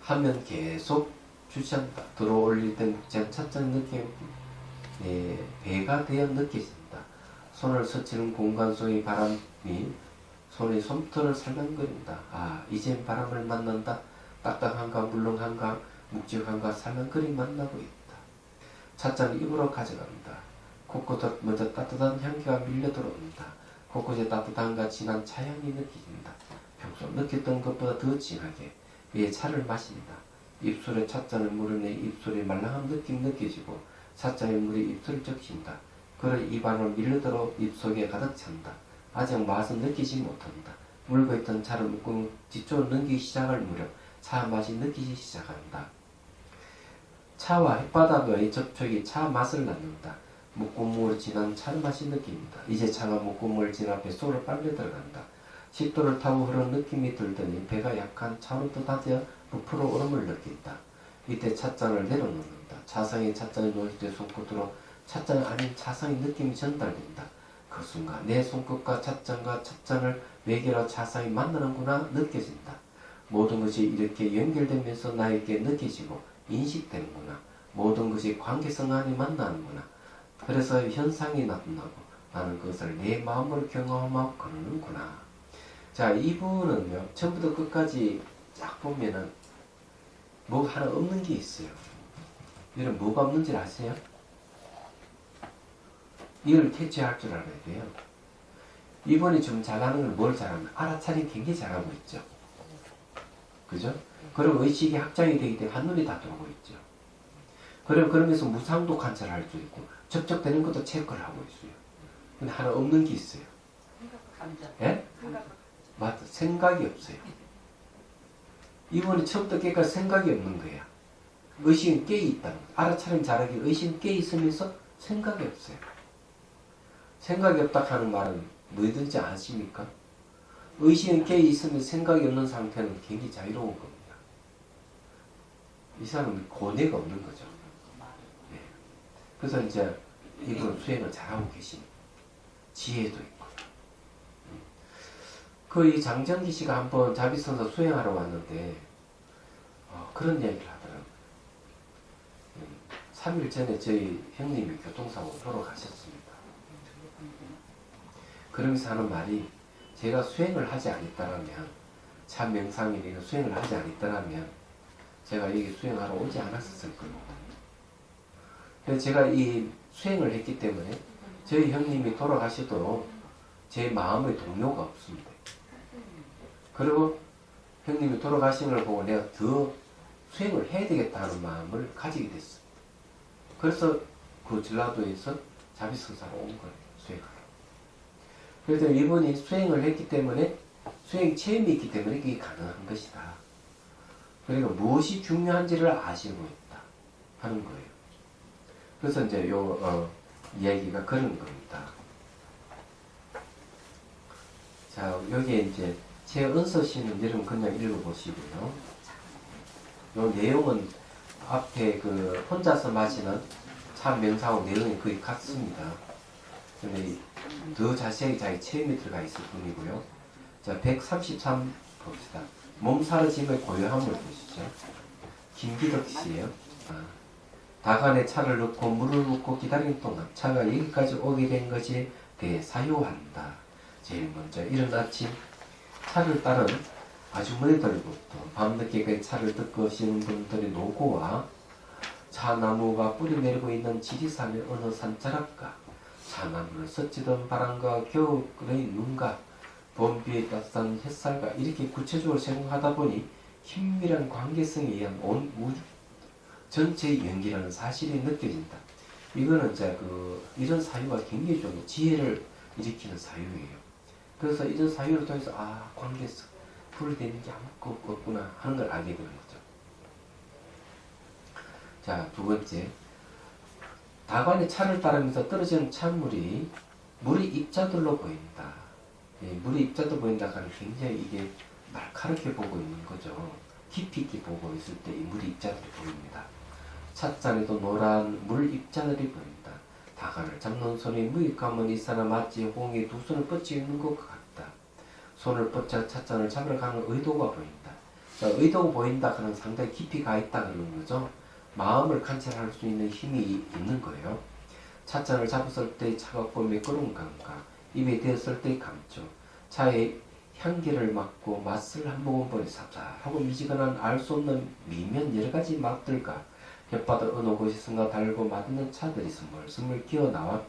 하면 계속 주시한다. 들어올릴 땐 찻잔 느낌, 배가 되어 느껴진다. 손을 스치는 공간 속의 바람이 손의 솜털을 살랑거린다. 아, 이젠 바람을 만난다. 딱딱한가 물렁한가 묵직함과 살랑거리 만나고 있다. 찻잔을 입으로 가져간다. 곳곳에 먼저 따뜻한 향기가 밀려 들어온다. 곳곳에 따뜻함과 진한 차향이 느껴진다. 평소 느꼈던 것보다 더 진하게 그의 차를 마신다. 입술에 찻잔을 물으내 입술에 말랑한 느낌 느껴지고 찻잔의 물이 입술을 적신다. 그를 입안으로 밀려들어 입속에 가득 찬다. 아직 맛은 느끼지 못한다. 물고 있던 차를 묶고 뒤쪽으로 넘기기 시작할 무렵 차 맛이 느끼기 시작한다. 차와 햇바닥의 접촉이 차 맛을 낳는다. 목구멍으로 진한 차 맛이 느낍니다. 이제 차가 목구멍을 지나 뱃속으로 빨려 들어간다. 식도를 타고 흐르는 느낌이 들더니 배가 약간 차로 떠다져 부풀어 오름을 느낀다. 이때 찻잔을 내려놓는다. 차상에 찻잔이 놓일 때 손끝으로 찻잔 아닌 차상의 느낌이 전달된다. 그 순간 내 손끝과 찻잔과 찻잔을 매개로 차상이 만나는구나 느껴진다. 모든 것이 이렇게 연결되면서 나에게 느껴지고 인식되는구나. 모든 것이 관계성 안에 만나는구나. 그래서 현상이 나타나고 나는 그것을 내 마음으로 경험하고 그러는구나. 자, 이 부분은요, 처음부터 끝까지 쫙 보면은 뭐 하나 없는 게 있어요. 이런 뭐가 없는지 아세요? 이걸 캐치할 줄 알아야 돼요. 이분이 좀 잘하는 걸 뭘 잘하면 알아차림 굉장히 잘하고 있죠. 그죠? 그리고 의식이 확장이 되기 때문에 한눈이 다 들어오고 있죠. 그리고 그러면서 무상도 관찰할 수 있고 접촉되는 것도 체크를 하고 있어요. 근데 하나 없는 게 있어요. 예? 맞다. 생각이 없어요. 이분이 처음부터 끝까지 생각이 없는 거야. 의식은 깨있다는 거야. 알아차림 잘하기 의식은 깨있으면서 생각이 없어요. 생각이 없다 하는 말은 뭐든지 아십니까? 의식은 깨있으면 생각이 없는 상태는 굉장히 자유로운 겁니다. 이 사람은 고뇌가 없는 거죠. 네. 그래서 이제 이분 수행을 잘하고 계신 지혜도 있고. 그 이 장정기 씨가 한번 자비선서 수행하러 왔는데 그런 이야기를 하더라고요. 3일 전에 저희 형님이 교통사고로 돌아가셨습니다. 그러면서 하는 말이 제가 수행을 하지 않았다면 참 명상이나 수행을 하지 않았다면 제가 여기 수행하러 오지 않았을 겁니다. 그래서 제가 이 수행을 했기 때문에 저희 형님이 돌아가셔도 제 마음의 동요가 없습니다. 그리고 형님이 돌아가신 걸 보고 내가 더 수행을 해야 되겠다는 마음을 가지게 됐습니다. 그래서 그 전라도에서 자비선사로 온 거예요. 수행하러. 그래서 이분이 수행을 했기 때문에 수행 체험이 있기 때문에 그게 가능한 것이다. 그러니까 무엇이 중요한지를 아시고 있다 하는 거예요. 그래서 이제 이야기가 그런 겁니다. 자, 여기에 이제 제 은서시는 여러분 그냥 읽어보시고요. 요 내용은 앞에 그 혼자서 마시는 참 명상하고 내용이 거의 같습니다. 근데 더 자세히 자기 체험이 들어가 있을 뿐이고요. 자, 133 봅시다. 몸사르짐의 고요함을 보시죠. 김기덕 씨예요. 다간에 차를 넣고 물을 붓고 기다리는 동안 차가 여기까지 오게 된 것이 대사유한다. 제일 먼저 이른 아침 차를 따른 아주머니들부터 밤늦게까지 차를 뜯으시는 분들의 노고와 차나무가 뿌리 내리고 있는 지리산의 어느 산자락과 차나무를 스치던 바람과 겨울의 눈과 봄비의 따뜻한 햇살과 이렇게 구체적으로 생각하다 보니 긴밀한 관계성에 의한 온 우주 전체의 연기라는 사실이 느껴진다. 이거는 이제 이런 사유가 굉장히 좀 지혜를 일으키는 사유예요. 그래서 이런 사유를 통해서 관계성, 분리되는 게 아무것도 없구나 하는 걸 알게 되는 거죠. 자, 두 번째. 다관의 차를 따르면서 떨어지는 찬물이 물이 입자들로 보인다. 물이 입자도 보인다 하는 굉장히 이게 날카롭게 보고 있는 거죠. 깊이 있게 보고 있을 때 이 물이 입자들이 보입니다. 찻잔에도 노란 물 입자들이 보인다. 다간을 잡는 손이 무익하면 이 사람 마치 홍이 두 손을 뻗치고 있는 것 같다. 손을 뻗쳐 찻잔을 잡으러 가는 의도가 보인다. 자, 의도가 보인다 하는 상당히 깊이 가 있다 그러는 거죠. 마음을 관찰할 수 있는 힘이 있는 거예요. 찻잔을 잡았을 때 차갑고 매끄러운 감각, 입에 대었을 때의 감촉, 차의 향기를 맡고 맛을 한 모금벌이 삽삽하고 미지근한 알 수 없는 미면 여러 가지 맛들과 혓바닥 어느 곳에선가 달고 맛있는 차들이 스물스물 기어나와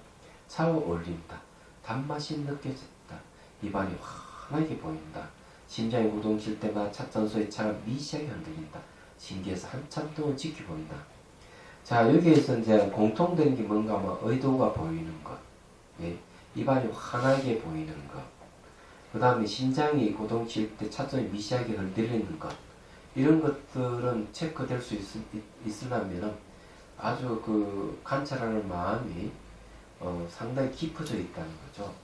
차와 어울린다. 단맛이 느껴진다. 입안이 환하게 보인다. 심장이 구동칠 때마다 찻잔소의 차가 미시하게 흔들린다. 신기해서 한참 동안 지켜본다. 자, 여기에서 이제 공통된 게 뭔가 하면 의도가 보이는 것, 예, 입안이 환하게 보이는 것, 그 다음에 심장이 고동칠 때 찻잔이 미시하게 흔들리는 것, 이런 것들은 체크될 수 있으려면 아주 그 관찰하는 마음이 상당히 깊어져 있다는 거죠.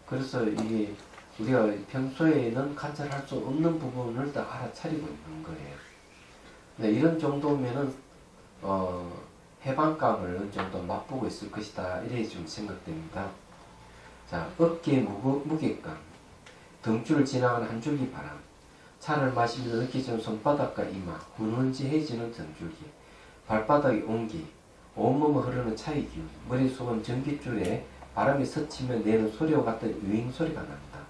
그래서 이게 우리가 평소에는 관찰할 수 없는 부분을 다 알아차리고 있는 거예요. 네, 이런 정도면은 해방감을 어느 정도 맛보고 있을 것이다. 이래 좀 생각됩니다. 자, 어깨 무게감, 등줄을 지나가는 한 줄기 바람, 차를 마시면서 느껴지는 손바닥과 이마, 훈훈지해지는 등줄기, 발바닥의 온기, 온몸을 흐르는 차의 기운, 머릿속은 전깃줄에 바람이 스치면 내는 소리와 같은 유잉 소리가 난다.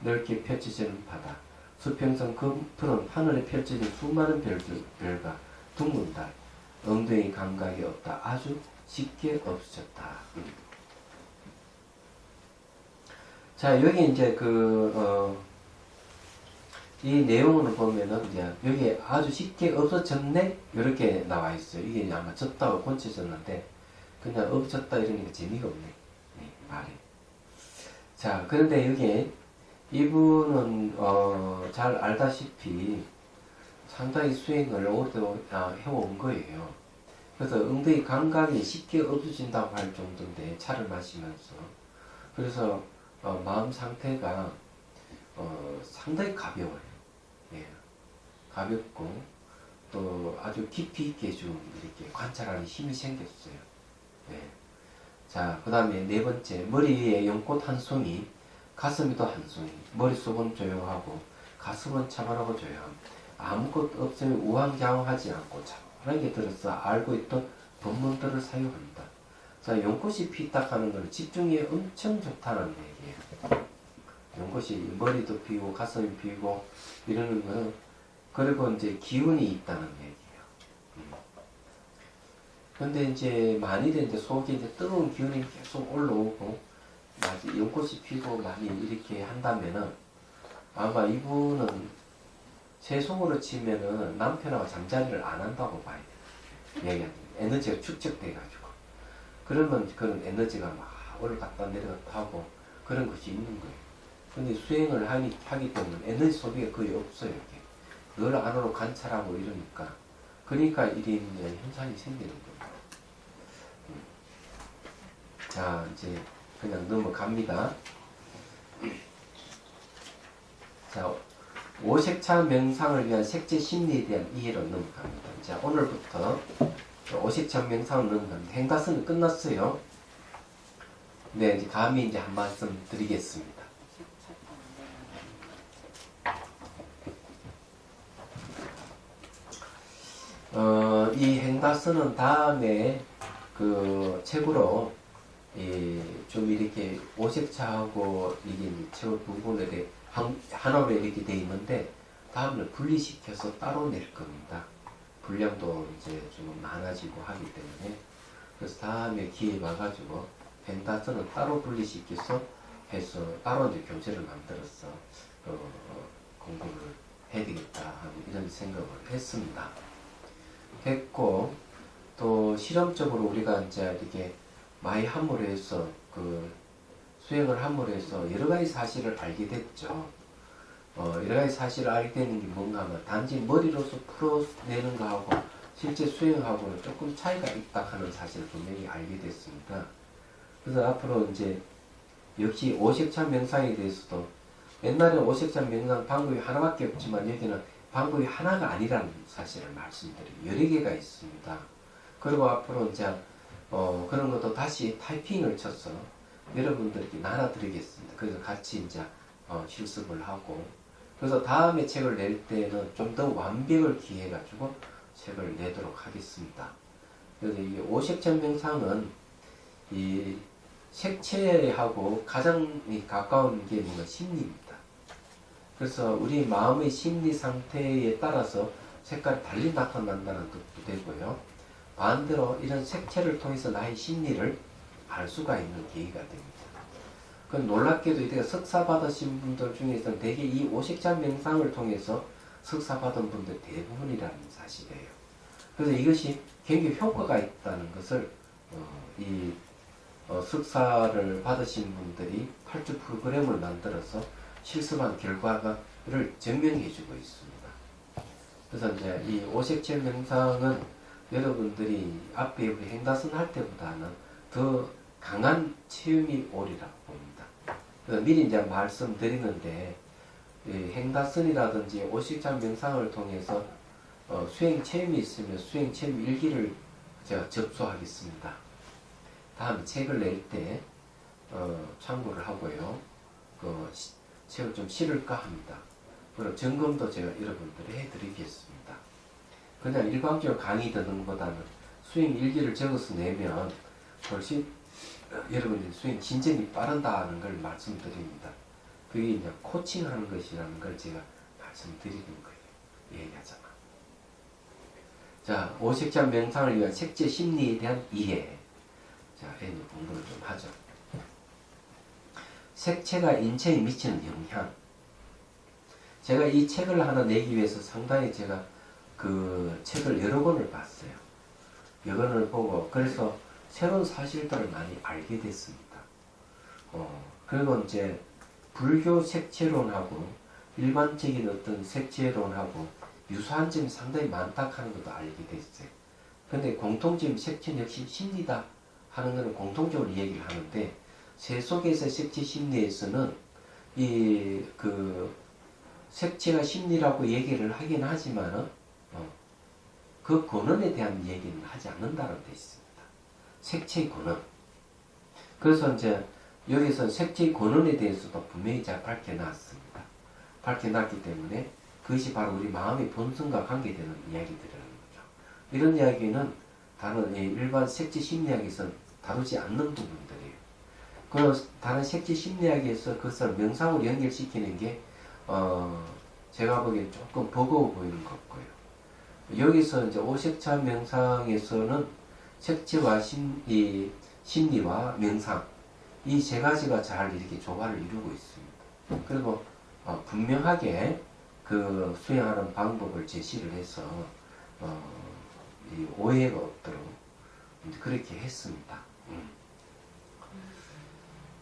넓게 펼쳐지는 바다, 수평선 그 푸른 하늘에 펼쳐진 수많은 별과 둥근 달, 엉덩이 감각이 없다. 아주 쉽게 없어졌다. 자, 여기 이제 이 내용을 보면은 이제 여기 아주 쉽게 없어졌네? 이렇게 나와 있어요. 이게 아마 졌다고 고쳐졌는데, 그냥 없어졌다 이러니까 재미가 없네. 네, 말이. 자, 그런데 여기 이분은, 잘 알다시피 상당히 수행을 오랫동안 해온 거예요. 그래서 엉덩이 감각이 쉽게 없어진다고 할 정도인데, 차를 마시면서. 그래서, 마음 상태가, 상당히 가벼워요. 예. 가볍고, 또 아주 깊이 있게 좀 이렇게 관찰하는 힘이 생겼어요. 예. 자, 그 다음에 네 번째, 머리 위에 연꽃 한 송이, 가슴에도 한 송이, 머릿속은 조용하고, 가슴은 차분하고 조용함. 아무것도 없으면 우왕좌왕하지 않고 차분하게 들어서 알고 있던 법문들을 사용한다. 자, 연꽃이 피딱 하는 건 집중이 엄청 좋다는 얘기예요. 연꽃이 머리도 피고 가슴이 피고 이러는 건, 그리고 이제 기운이 있다는 얘기예요. 근데 이제 만일에 이제 속에 이제 뜨거운 기운이 계속 올라오고 연꽃이 피고 많이 이렇게 한다면은 아마 이분은 제 속으로 치면은 남편하고 잠자리를 안 한다고 봐야 돼요. 얘기하는 에너지가 축적돼가지고 그러면 그런 에너지가 막 올라갔다 내려갔다 하고 그런 것이 있는 거예요. 근데 수행을 하기 때문에 에너지 소비가 거의 없어요. 이렇게. 늘 안으로 관찰하고 이러니까 그러니까 이런 현상이 생기는 겁니다. 자, 이제 그냥 넘어갑니다. 자, 오색차 명상을 위한 색제 심리에 대한 이해로 넘어갑니다. 자, 오늘부터 오색차 명상을 넘어갑니다. 행가스는 끝났어요. 네, 이제 감히 이제 한 말씀 드리겠습니다. 이 행가스는 다음에 그 책으로 좀 이렇게 오색차하고 이게 책 부분에 하나로 이렇게 돼 있는데 다음에 분리시켜서 따로 낼 겁니다. 분량도 이제 좀 많아지고 하기 때문에 그래서 다음에 기회 봐가지고 펜타스는 따로 분리시켜서 해서 따로 이제 교재를 만들어서 공부를 해야 되겠다 하는 이런 생각을 했습니다. 했고 또 실험적으로 우리가 이제 이렇게 많이 함으로 해서 그 수행을 함으로 해서 여러 가지 사실을 알게 됐죠. 여러 가지 사실을 알게 되는 게 뭔가 하면 단지 머리로서 풀어내는 거하고 실제 수행하고는 조금 차이가 있다 하는 사실을 분명히 알게 됐습니다. 그래서 앞으로 이제 역시 오색차 명상에 대해서도 옛날에 오색차 명상 방법이 하나밖에 없지만 여기는 방법이 하나가 아니라는 사실을 말씀드려요. 여러 개가 있습니다. 그리고 앞으로 이제 그런 것도 다시 타이핑을 쳐서 여러분들께 나눠드리겠습니다. 그래서 같이 이제 실습을 하고 그래서 다음에 책을 낼 때는 좀 더 완벽을 기해가지고 책을 내도록 하겠습니다. 그래서 이 오색차 명상은 이 색채하고 가장 가까운 게 뭔가 심리입니다. 그래서 우리 마음의 심리 상태에 따라서 색깔이 달리 나타난다는 것도 되고요. 반대로 이런 색채를 통해서 나의 심리를 알 수가 있는 계기가 됩니다. 그 놀랍게도 이렇게 석사 받으신 분들 중에서는 대개 이 오색자 명상을 통해서 석사 받은 분들 대부분이라는 사실이에요. 그래서 이것이 굉장히 효과가 있다는 것을 석사를 받으신 분들이 8주 프로그램을 만들어서 실습한 결과를 증명해 주고 있습니다. 그래서 이제 이 오색채 명상은 여러분들이 앞에 우리 행다선 할 때보다는 더 강한 체험이 오리라고 봅니다. 그래서 미리 이제 말씀드리는데, 행다선이라든지 오색채 명상을 통해서 수행 체험이 있으면 수행 체험 일기를 제가 접수하겠습니다. 다음 책을 낼 때 참고를 하고요. 책을 좀 실을까 합니다. 그리고 점검도 제가 여러분들이 해드리겠습니다. 그냥 일방적으로 강의 듣는 것보다는 수행 일기를 적어서 내면 훨씬 여러분들이 수행 진전이 빠른다는 걸 말씀드립니다. 그게 이제 코칭하는 것이라는 걸 제가 말씀드리는 거예요. 얘기하잖아. 자, 오색자 명상을 위한 색채 심리에 대한 이해. 자, N이 공부를 좀 하죠. 색채가 인체에 미치는 영향. 제가 이 책을 하나 내기 위해서 상당히 제가 그 책을 여러 권을 봤어요. 여러 권을 보고 그래서 새로운 사실들을 많이 알게 됐습니다. 그리고 이제 불교 색채론하고 일반적인 어떤 색채론하고 유사한 점이 상당히 많다 하는 것도 알게 됐어요. 근데 공통점 색채는 역시 심리다 하는 것은 공통적으로 얘기를 하는데, 새 속에서 색채 심리에서는 색채가 심리라고 얘기를 하긴 하지만은 그 근원에 대한 얘기는 하지 않는다는 데 있습니다. 색채의 근원. 그래서 이제 여기서 색채의 근원에 대해서도 분명히 잘 밝혀놨습니다. 밝혀놨기 때문에 그것이 바로 우리 마음의 본성과 관계되는 이야기들이라는 거죠. 이런 이야기는 다른 일반 색채 심리학에서는 다루지 않는 부분들이에요. 그리고 다른 색채 심리학에서 그것을 명상으로 연결시키는 게 제가 보기엔 조금 버거워 보이는 것 같고요. 여기서 이제 오색차 명상에서는 색채와 심리와 명상 이 세 가지가 잘 이렇게 조화를 이루고 있습니다. 그리고 분명하게 그 수행하는 방법을 제시를 해서 이 오해가 없도록 그렇게 했습니다.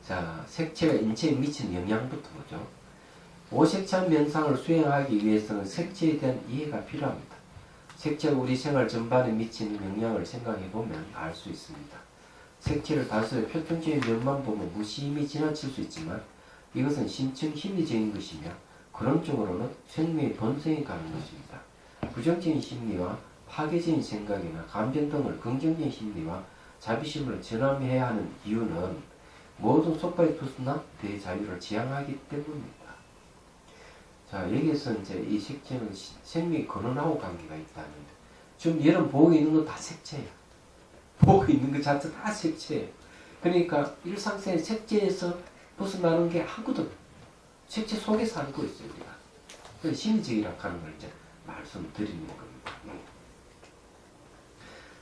자, 색채가 인체에 미치는 영향부터 보죠. 오색차 명상을 수행하기 위해서는 색채에 대한 이해가 필요합니다. 색채가 우리 생활 전반에 미치는 영향을 생각해 보면 알 수 있습니다. 색채를 단순히 표준적인 면만 보면 무심히 지나칠 수 있지만 이것은 심층 심리적인 것이며 그런쪽으로는 생명의 본성이 가는 것입니다. 부정적인 심리와 파괴적인 생각이나 감정 등을 긍정적인 심리와 자비심으로 전환해야 하는 이유는 모든 속바의 투수나 대자유를 지향하기 때문입니다. 자, 여기에서 이제 이 색채는 생명의 근원하고 관계가 있다는. 지금 얘는 보고 있는 건 다 색채야. 보고 있는 것 자체 다 색채예요. 그러니까 일상생활 색채에서 벗어나는 게 아무것도 색채 속에서 살고 있어요, 우리가. 그래서 심리적이라고 하는 걸 이제 말씀드리는 겁니다.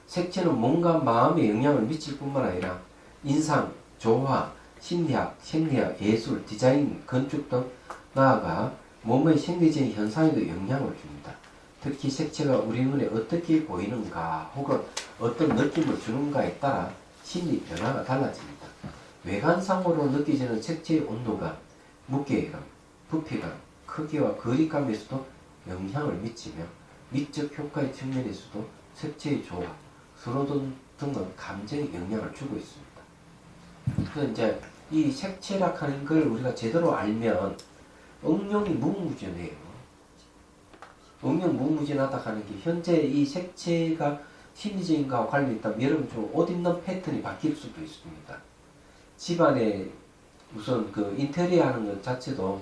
색채는 몸과 마음에 영향을 미칠 뿐만 아니라 인상, 조화, 심리학, 생리학, 예술, 디자인, 건축 등 나아가 몸의 생리적인 현상에도 영향을 줍니다. 특히 색채가 우리 눈에 어떻게 보이는가 혹은 어떤 느낌을 주는가에 따라 심리 변화가 달라집니다. 외관상으로 느껴지는 색채의 온도감, 무게감, 부피감, 크기와 거리감에서도 영향을 미치며 미적 효과의 측면에서도 색채의 조화, 서로 등은 감정에 영향을 주고 있습니다. 그래서 이제 이 색채라 하는 걸 우리가 제대로 알면 응용이 무궁무진해요. 응용 무궁무진하다 하는 게 현재 이 색채가 심리적인 것과 관련이 있다면 여러분 좀 옷 입는 패턴이 바뀔 수도 있습니다. 집안에 우선 그 인테리어 하는 것 자체도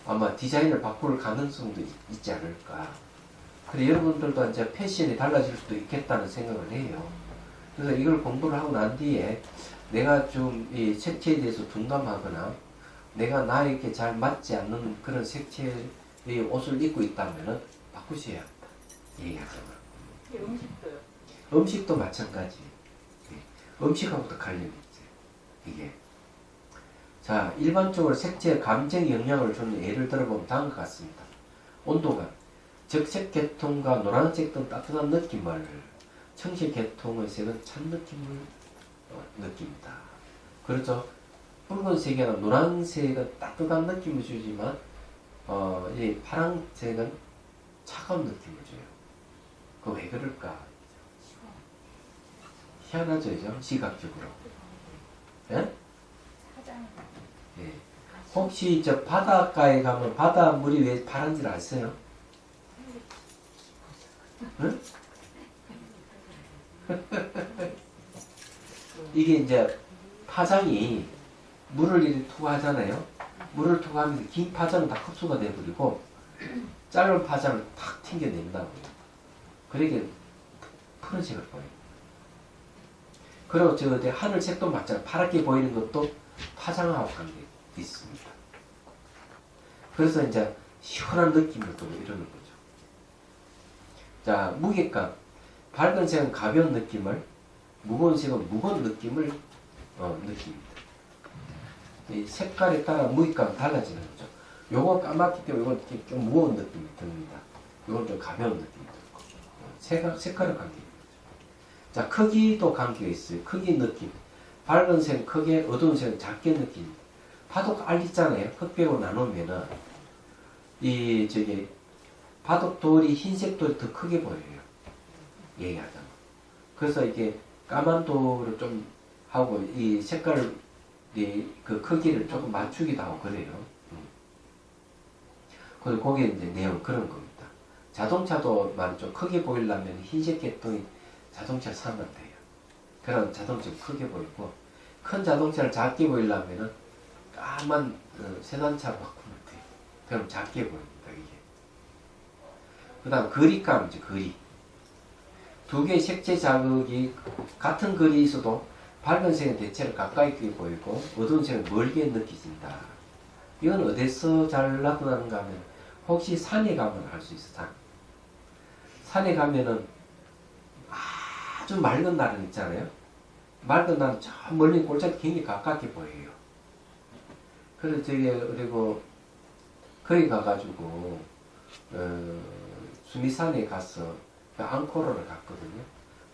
아마 디자인을 바꿀 가능성도 있지 않을까. 그래서 여러분들도 이제 패션이 달라질 수도 있겠다는 생각을 해요. 그래서 이걸 공부를 하고 난 뒤에 내가 좀 이 색채에 대해서 둔감하거나 내가 나에게 잘 맞지 않는 그런 색채의 옷을 입고 있다면은 바꾸셔야 한다. 얘기하잖아. 음식도요. 음식도 마찬가지. 음식하고도 관련이 있어요. 이게. 자, 일반적으로 색채에 감정 영향을 주는 예를 들어보면 다음과 같습니다. 온도감. 적색 계통과 노란색 등 따뜻한 느낌을, 청색 계통의 색은 찬 느낌을 느낍니다. 그렇죠? 붉은색이나 노란색은 따뜻한 느낌을 주지만 이 파란색은 차가운 느낌을 줘요. 그 왜 그럴까? 희한하죠, 이죠? 시각적으로. 예? 예. 혹시 저 바닷가에 가면 바닷물이 왜 파란지 아세요? 응? 이게 이제 파장이 물을 이렇게 투하하잖아요. 물을 투하하면서 긴 파장은 다 흡수가 돼버리고 짧은 파장을 탁 튕겨낸다고요. 그러게 푸른색을 보여요. 그리고 저 어디 하늘색도 마찬가지 파랗게 보이는 것도 파장하고 관계가 있습니다. 그래서 이제 시원한 느낌을 또 이러는 거죠. 자, 무게감. 밝은 색은 가벼운 느낌을, 무거운 색은 무거운 느낌을 느낍니다. 이 색깔에 따라 무게감이 달라지는 거죠. 요거 까맣기 때문에 이건 좀 무거운 느낌이 듭니다. 이건 좀 가벼운 느낌이 들고. 색깔의 관계가 있죠. 자, 크기도 관계가 있어요. 크기 느낌. 밝은 색은 크게, 어두운 색은 작게 느낍니다. 바둑 알있잖아요. 흑백으로 나누면은 바둑 돌이 흰색 돌이 더 크게 보여요. 얘기하자면. 그래서 이게 까만 돌을 좀 하고 이 색깔을 그 크기를 조금 맞추기도 하고 그래요. 그리고 거기에 이제 내용 그런 겁니다. 자동차도 좀 크게 보이려면 흰색 계통이 자동차를 사면 돼요. 그럼 자동차가 크게 보이고 큰 자동차를 작게 보이려면 까만 세단차로 바꾸면 돼요. 그럼 작게 보입니다. 이게. 그 다음 거리감이죠. 거리. 두 개의 색채 자극이 같은 거리에 있어도 밝은 색은 대체로 가까이 보이고 어두운 색은 멀게 느껴진다. 이건 어디서 잘 나타나는가 하면 혹시 산에 가면 알 수 있어. 산에 가면은 아주 맑은 날은 있잖아요. 맑은 날은 저 멀리 골짜기 굉장히 가깝게 보여요. 그래서 그리고 거기 가가지고 수미산에 가서 그 앙코르를 갔거든요.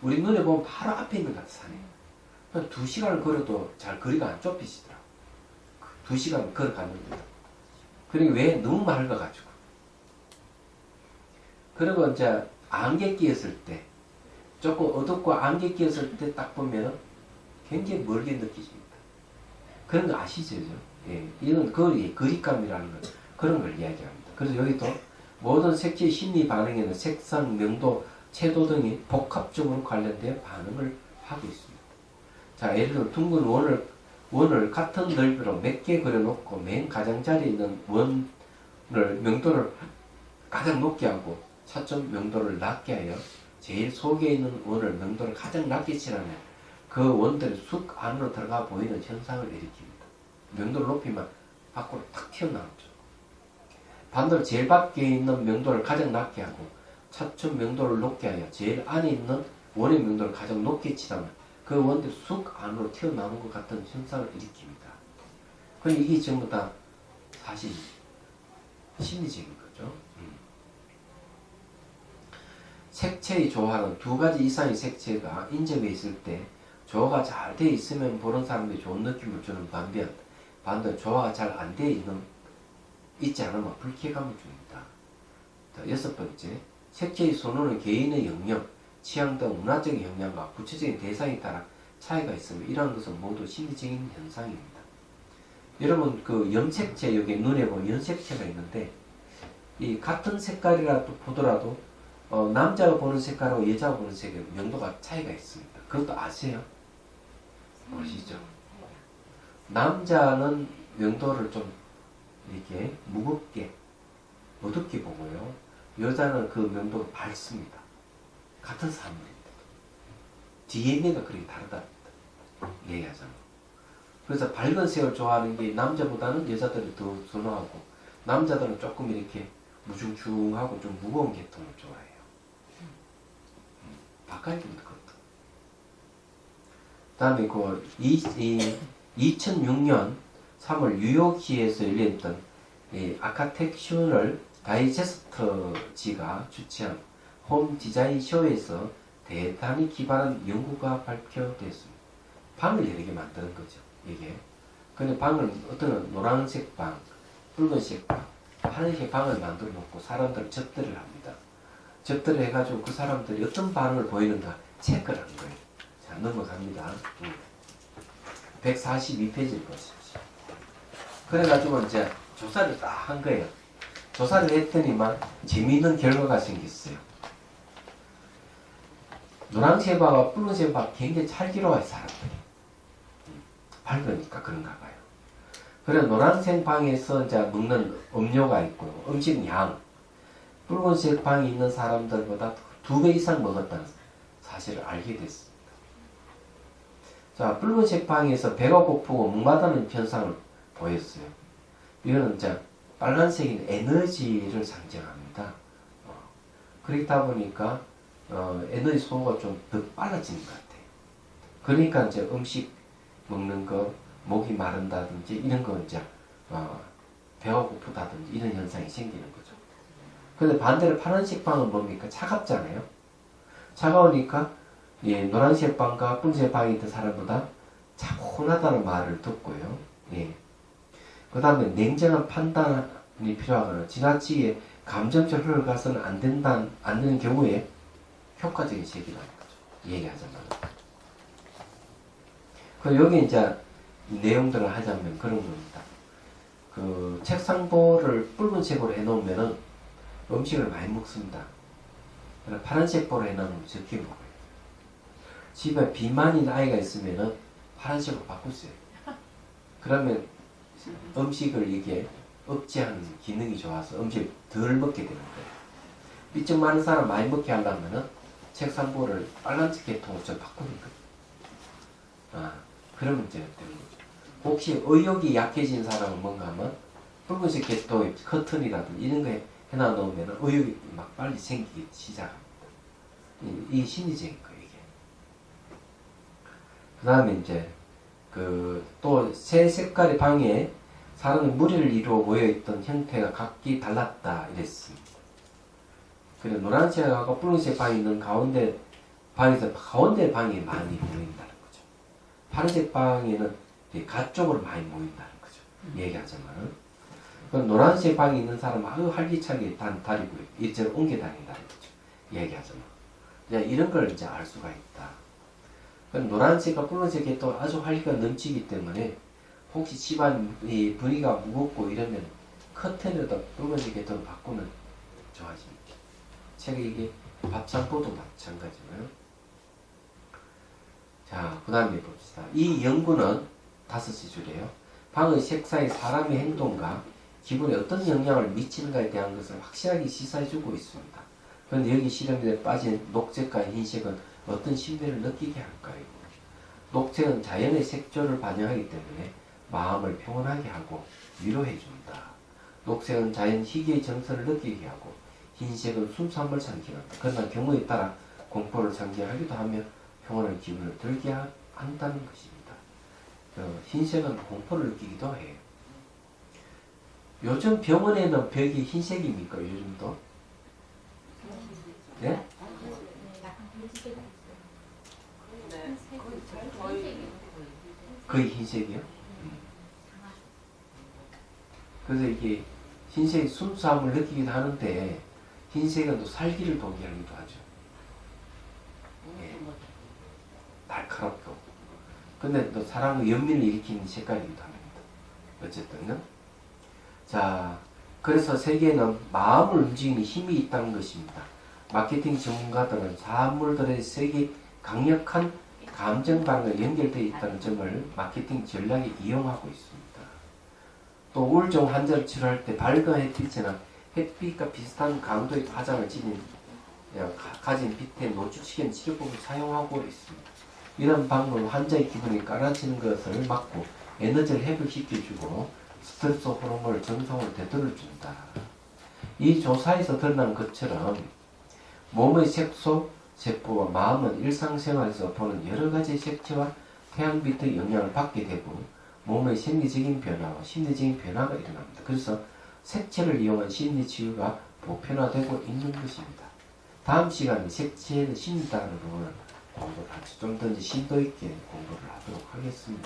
우리 눈에 보면 바로 앞에 있는 것 같아, 산에. 2시간을 걸어도 잘 거리가 안 좁히시더라고. 2시간 걸어갔는데. 그러니까 왜? 너무 맑아가지고. 그리고 이제 안개 끼었을 때, 조금 어둡고 안개 끼었을 때 딱 보면 굉장히 멀게 느껴집니다. 그런 거 아시죠? 예, 이건 거리감이라는 걸, 그런 걸 이야기합니다. 그래서 여기도 모든 색채의 심리 반응에는 색상, 명도, 채도 등이 복합적으로 관련된 반응을 하고 있습니다. 자, 예를 들어 둥근 원을 같은 넓이로 몇 개 그려놓고 맨 가장자리에 있는 원을 명도를 가장 높게 하고 차점 명도를 낮게 하여 제일 속에 있는 원을 명도를 가장 낮게 칠하면 그 원들이 쑥 안으로 들어가 보이는 현상을 일으킵니다. 명도를 높이면 밖으로 탁 튀어나오죠. 반대로 제일 밖에 있는 명도를 가장 낮게 하고 차점 명도를 높게 하여 제일 안에 있는 원의 명도를 가장 높게 칠하면 그 원들이 쑥 안으로 튀어나오는 것 같은 현상을 일으킵니다. 그럼 이게 전부 다 사실 심리적인 거죠. 색채의 조화는 2가지 이상의 색채가 인접해 있을 때 조화가 잘 돼 있으면 보는 사람들이 좋은 느낌을 주는 반대로 조화가 잘 안 돼 있지 않으면 불쾌감을 줍니다. 자, 6번째, 색채의 선호는 개인의 영역, 취향 등 문화적인 영향과 구체적인 대상에 따라 차이가 있으며 이러한 것은 모두 심리적인 현상입니다. 여러분 그 염색체, 여기 눈에 보면 염색체가 있는데 이 같은 색깔이라도 보더라도 남자가 보는 색깔하고 여자가 보는 색의 명도가 차이가 있습니다. 그것도 아세요? 모르시죠? 남자는 명도를 좀 이렇게 무겁게 어둡게 보고요. 여자는 그 명도가 밝습니다. 같은 사물입니다. DNA가 그렇게 다르답니다. 얘기하자면. 그래서 밝은 색을 좋아하는 게 남자보다는 여자들이 더 선호하고 남자들은 조금 이렇게 무중충하고 좀 무거운 계통을 좋아해요. 바꿔야 됩니다. 그것도. 다음에 그 2006년 3월 뉴욕시에서 열렸던 아카텍슈널 다이제스트지가 주최한 홈 디자인 쇼에서 대단히 기발한 연구가 발표됐습니다. 방을 여러 개 만드는 거죠. 이게. 근데 방을 어떤 노란색 방, 붉은색 방, 하늘색 방을 만들어 놓고 사람들 접대를 합니다. 접대를 해가지고 그 사람들이 어떤 반응을 보이는가 체크를 하는 거예요. 자, 넘어갑니다. 142페이지를 보십시오. 그래가지고 이제 조사를 딱 한 거예요. 조사를 했더니만 재미있는 결과가 생겼어요. 노란색 방과 붉은색 방 굉장히 찰기로워요, 사람들이. 밝으니까 그런가 봐요. 그래 노란색 방에서 이제 먹는 음료가 있고 음식 양 붉은색 방에 있는 사람들보다 2배 이상 먹었다는 사실을 알게 됐습니다. 자, 붉은색 방에서 배가 고프고 목마르다는 현상을 보였어요. 이거는 이제 빨간색인 에너지를 상징합니다. 그렇다 보니까 에너지 소모가 좀 더 빨라지는 것 같아요. 그러니까 이제 음식 먹는 거, 목이 마른다든지 이런 거 이제 배가 고프다든지 이런 현상이 생기는 거죠. 근데 반대로 파란색 방은 뭡니까? 차갑잖아요. 차가우니까 노란색 방과 붉은색 방에 있던 사람보다 차분하다는 말을 듣고요. 그 다음에 냉정한 판단이 필요하거나 지나치게 감정적 흐름을 가서는 안 되는 경우에 효과적인 색이라는 거죠. 얘기하자면. 그 여기 이제 내용들을 하자면 그런 겁니다. 그 책상보를 붉은색으로 해놓으면은 음식을 많이 먹습니다. 파란색 보로 해놓으면 적게 먹어요. 집에 비만인 아이가 있으면은 파란색으로 바꾸세요. 그러면 음식을 이게 억제하는 기능이 좋아서 음식을 덜 먹게 되는 거예요. 삐쩍 많은 사람 많이 먹게 하려면은 책상보를 빨간색 계통으로 좀 바꾸는 거예요. 그런 문제가 되는 거죠. 혹시 의욕이 약해진 사람은 뭔가 하면 붉은색 계통의 커튼이라든지 이런 거 해놔 놓으면 의욕이 막 빨리 생기기 시작합니다. 이 심리적인 거예요, 이게. 그 다음에 이제 또 세 색깔의 방에 사람의 무리를 이루어 모여있던 형태가 각기 달랐다 이랬습니다. 그래서 노란색하고 붉은색 방이 있는 가운데 방에서 가운데 방이 많이 모인다는 거죠. 파란색 방에는 가쪽으로 많이 모인다는 거죠. 얘기하자면. 그럼 노란색 방에 있는 사람은 아주 활기차게 다니고 이쪽으로 옮겨 다닌다는 거죠. 얘기하자면. 이런 걸 이제 알 수가 있다. 그럼 노란색과 붉은색이 또 아주 활기가 넘치기 때문에 혹시 집안이 분위기가 무겁고 이러면 커튼에다 붉은색 계통을 바꾸면 좋아집니다. 제가 이게 밥상보도 마찬가지고요. 자, 그 다음에 봅시다. 이 연구는 5시 줄이에요. 방의 색상이 사람의 행동과 기분에 어떤 영향을 미치는가에 대한 것을 확실하게 시사해주고 있습니다. 그런데 여기 실험에 빠진 녹색과 흰색은 어떤 신비를 느끼게 할까요? 녹색은 자연의 색조를 반영하기 때문에 마음을 평온하게 하고 위로해준다. 녹색은 자연 희귀의 정서를 느끼게 하고 흰색은 순수함을 상징한다. 그러나 경우에 따라 공포를 상징하기도 하며 평온한 기분을 들게 한다는 것입니다. 흰색은 공포를 느끼기도 해요. 요즘 병원에는 벽이 흰색입니까? 요즘도? 네? 거의 흰색이요? 그래서 이게 흰색이 순수함을 느끼기도 하는데 흰색은 또 살기를 도기하기도 하죠. 날카롭고. 근데 또 사람의 연민을 일으키는 색깔이기도 합니다. 어쨌든요. 자, 그래서 세계에는 마음을 움직이는 힘이 있다는 것입니다. 마케팅 전문가들은 사물들의 색이 강력한 감정 반응과 연결되어 있다는 점을 마케팅 전략에 이용하고 있습니다. 또 우울증 환자를 치료할 때 밝은 햇빛이나 햇빛과 비슷한 강도의 파장을 가진 빛에 노출시키는 치료법을 사용하고 있습니다. 이런 방법은 환자의 기분이 깔아지는 것을 막고 에너지를 회복시켜주고 스트레스 호르몬을 정상으로 되돌려준다. 이 조사에서 드러난 것처럼 몸의 색소, 세포와 마음은 일상생활에서 보는 여러가지 색채와 태양빛의 영향을 받게 되고 몸의 생리적인 변화와 심리적인 변화가 일어납니다. 그래서 색채를 이용한 심리치유가 보편화되고 있는 것입니다. 다음 시간에 색채의 심리단으로 공부를 하죠. 좀 더 심도 있게 공부를 하도록 하겠습니다.